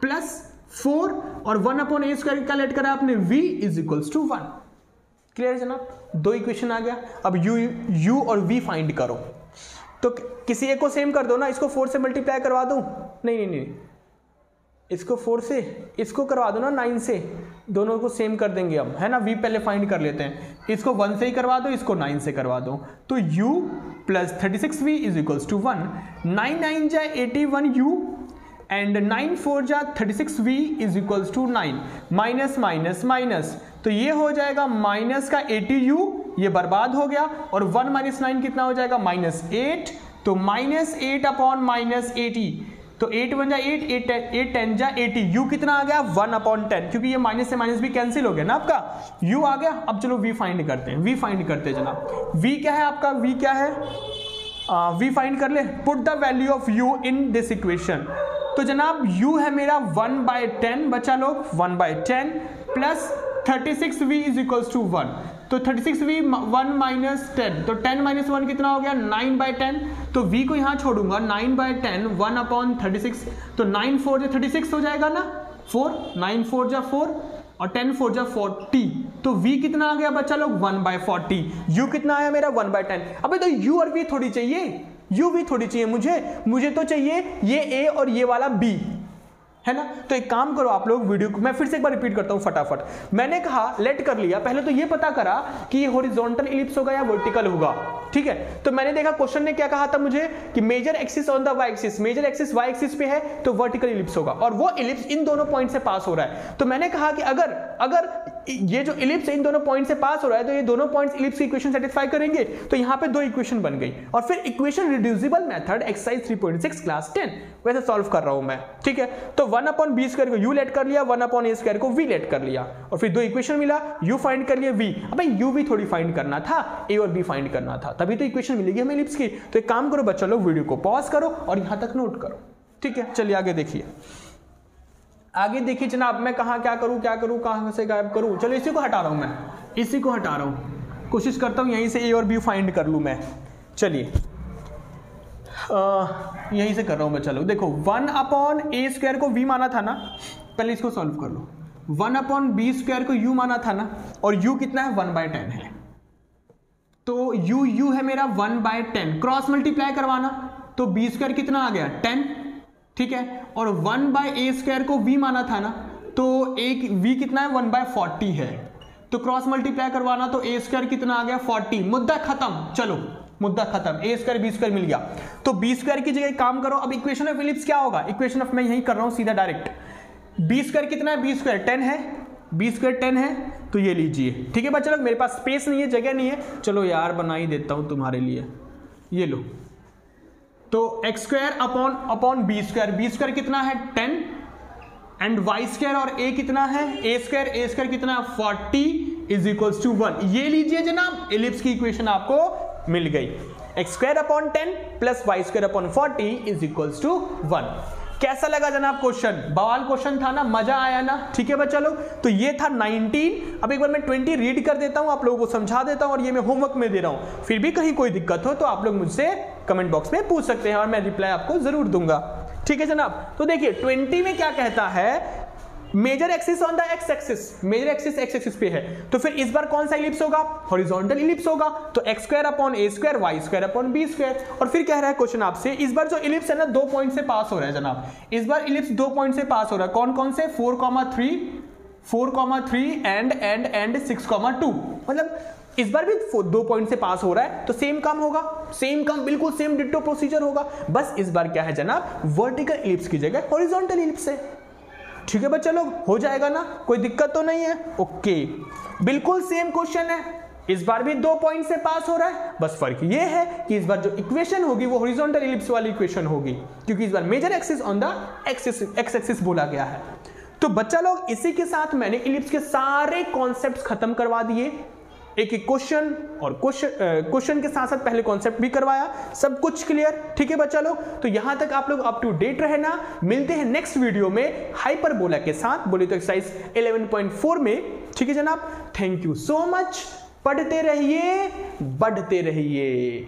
प्लस 4 और 1/a² का लेट करा है आपने v is equals to 1। Clear है जनाब, 2 इक्वेशन आ गया। अब u और v फाइंड करो, तो किसी एक को सेम कर दो ना, इसको 4 से मल्टीप्लाई करवा दूं, नहीं, इसको 4 से, इसको करवा दो ना 9 से, दोनों को सेम कर देंगे हम, है ना। v पहले फाइंड कर लेते हैं, इसको 1 से ही करवा दो, इसको 9 से करवा दो, तो u plus 36v is equals to 1। 9 9 जा 81u एंड 9 4 जा 36v is equals to 9, minus minus minus, तो ये हो जाएगा माइनस का 80u, ये बर्बाद हो गया, और 1 माइनस 9 कितना हो जाएगा -8, तो -8/-80, तो 8 1 जा 8, 8 10 जा 80, u कितना आ गया 1/10, क्योंकि ये माइनस से माइनस भी कैंसिल हो गया ना आपका, u आ गया। अब चलो v फाइंड करते हैं, जनाब। v क्या है आपका, v क्या है, v फाइंड कर ले। Put the value of u in this equation. तो जनाब u है मेरा 1/10 बच्चा लोग, 1/10 plus 36v is equals to 1, तो 36v 1 माइनस 10, तो 10 माइनस 1 कितना हो गया 9/10, तो v को यहां छोड़ूंगा 9/10 1/36, तो 9 4 जा 36 हो जाएगा ना, 4 9 4 जा 4 और 10 4 जा 40, तो v कितना आ गया बच्चा लोग 1/40। u कितना आया मेरा 1/10। अबे तो u और v थोड़ी चाहिए, u v थोड़ी चाहिए मुझे तो चाहिए ये a और ये वाला b, है ना। तो एक काम करो आप लोग, वीडियो को मैं फिर से एक बार रिपीट करता हूं फटाफट। मैंने कहा लेट कर लिया, पहले तो ये पता करा कि ये हॉरिजॉन्टल इलिप्स होगा या वर्टिकल होगा, ठीक है। तो मैंने देखा क्वेश्चन ने क्या कहा था मुझे कि major axis on the Y axis, major axis Y axis पे है तो वर्टिकल इलिप्स होगा, और वो इलिप्स इन दोनों पॉइंट से पास हो रहा है। तो मैंने कहा कि अगर ये जो इलिप्स इन दोनों पॉइंट से पास हो रहा है तो ये दोनों पॉइंट्स इलिप्स की इक्वेशन सेटिस्फाई करेंगे, तो यहां पे दो इक्वेशन बन गई। और फिर equation reducible method exercise 3.6 class 10 वैसे सॉल्व कर रहा हूं मैं, ठीक है। तो 1/b² को u लेट कर लिया, 1/a² को v लेट कर लिया, और फिर दो इक्वेशन मिला, u फाइंड कर लिया v। अबे u भी थोड़ी फाइंड करना था, a और b फाइंड करना था, तभी तो इक्वेशन मिलेगी हमें इलिप्स की। तो एक काम करो बच्चा लोग, वीडियो को पॉज करो और यहां तक नोट करो, ठीक है। चलिए आगे देखिए, आगे देखिए जनाब, मैं कहां क्या करूं कहां से गायब करूं। चलो इसी को हटा रहा हूं मैं, इसी को हटा रहा हूं, कोशिश करता हूं यहीं से a और b फाइंड कर लूं मैं। चलिए यहीं से कर रहा हूं मैं। चलो देखो 1/a² को v माना था ना, पहले इसको सॉल्व कर लो। 1/b² को u माना था ना, और u कितना है 1/10 है, तो u है मेरा 1/10, क्रॉस मल्टीप्लाई करवाना, तो b² कितना आ गया 10, ठीक है। और 1/a² को v माना था ना, तो एक v कितना है 1/40 है, तो क्रॉस मल्टीप्लाई करवाना, तो a² कितना आ गया 40, मुद्दा खत्म। चलो मुद्दा खत्म, a² b² मिल गया। तो b² की जगह काम करो, अब इक्वेशन ऑफ इलिप्स क्या होगा, इक्वेशन ऑफ मैं यही कर रहा हूं सीधा डायरेक्ट। b² कितना है, b² 10 है, b² 10 है, तो ये लीजिए, ठीक है बच्चा लोग। मेरे पास स्पेस नहीं है, जगह नहीं है, चलो यार बना ही देता हूं तुम्हारे लिए, ये लो। तो x² अपॉन b² कितना है 10, एंड y² और a कितना है a² कितना है 40 इज इक्वल्स टू 1। ये लीजिए जनाब, इलिप्स की इक्वेशन आपको मिल गई, x² upon 10 plus y² upon 40 is equals to 1। कैसा लगा जनाब क्वेश्चन, बवाल क्वेश्चन था ना, मजा आया ना, ठीक है बच्चा लोग। तो ये था 19। अब एक बार मैं 20 रीड कर देता हूं, आप लोगों को समझा देता हूं, और ये मैं होमवर्क में दे रहा हूं। फिर भी कहीं कोई दिक्कत हो तो आप लोग मुझसे कमेंट बॉक्स में पूछ सकते हैं और मैं रिप्लाई आपको जरूर दूंगा, ठीक है जनाब। तो देखिए 20 में क्या कहता है, major axis on the X axis, major axis X axis पे है, तो फिर इस बार कौन सा इलिप्स होगा, हॉरिजॉन्टल इलिप्स होगा, तो x² upon a², y² upon b²। और फिर कह रहा है क्वेश्चन आपसे, इस बार जो इलिप्स है ना 2 पॉइंट से पास हो रहा है जनाब, इस बार इलिप्स 2 पॉइंट से पास हो रहा है। कौन कौन से, 4,3 एंड 6,2, मतलब इस बार भी 2 पॉइंट से पास हो रहा है, तो सेम काम होगा, सेम काम, बिल्कुल सेम डिट्टो प्रोसीजर होगा। बस इस बार क्या है जनाब, वर्टिकल इलिप्स की जगह हॉरिजॉन्टल इलिप्स है, ठीक है बच्चा लोग, हो जाएगा ना, कोई दिक्कत तो नहीं है। ओके, बिल्कुल सेम क्वेश्चन है, इस बार भी 2 पॉइंट से पास हो रहा है, बस फर्क ये है कि इस बार जो इक्वेशन होगी वो हॉरिजॉन्टल इलिप्स वाली इक्वेशन होगी, क्योंकि इस बार major axis on the X axis बोला गया है। तो बच्चा लोग इसी के साथ मैंने इलिप्स के सारे कॉन्सेप्ट्स खत्म करवा दिए, एक एक क्वेश्चन, और क्वेश्चन के साथ साथ पहले कॉन्सेप्ट भी करवाया, सब कुछ क्लियर, ठीक है बच्चा लोग। तो यहां तक आप लोग अप टू डेट रहना, मिलते हैं नेक्स्ट वीडियो में हाइपरबोला के साथ, बोले तो एक्सरसाइज 11.4 में, ठीक है जनाब। थैंक यू सो मच, पढ़ते रहिए, बढ़ते रहिए।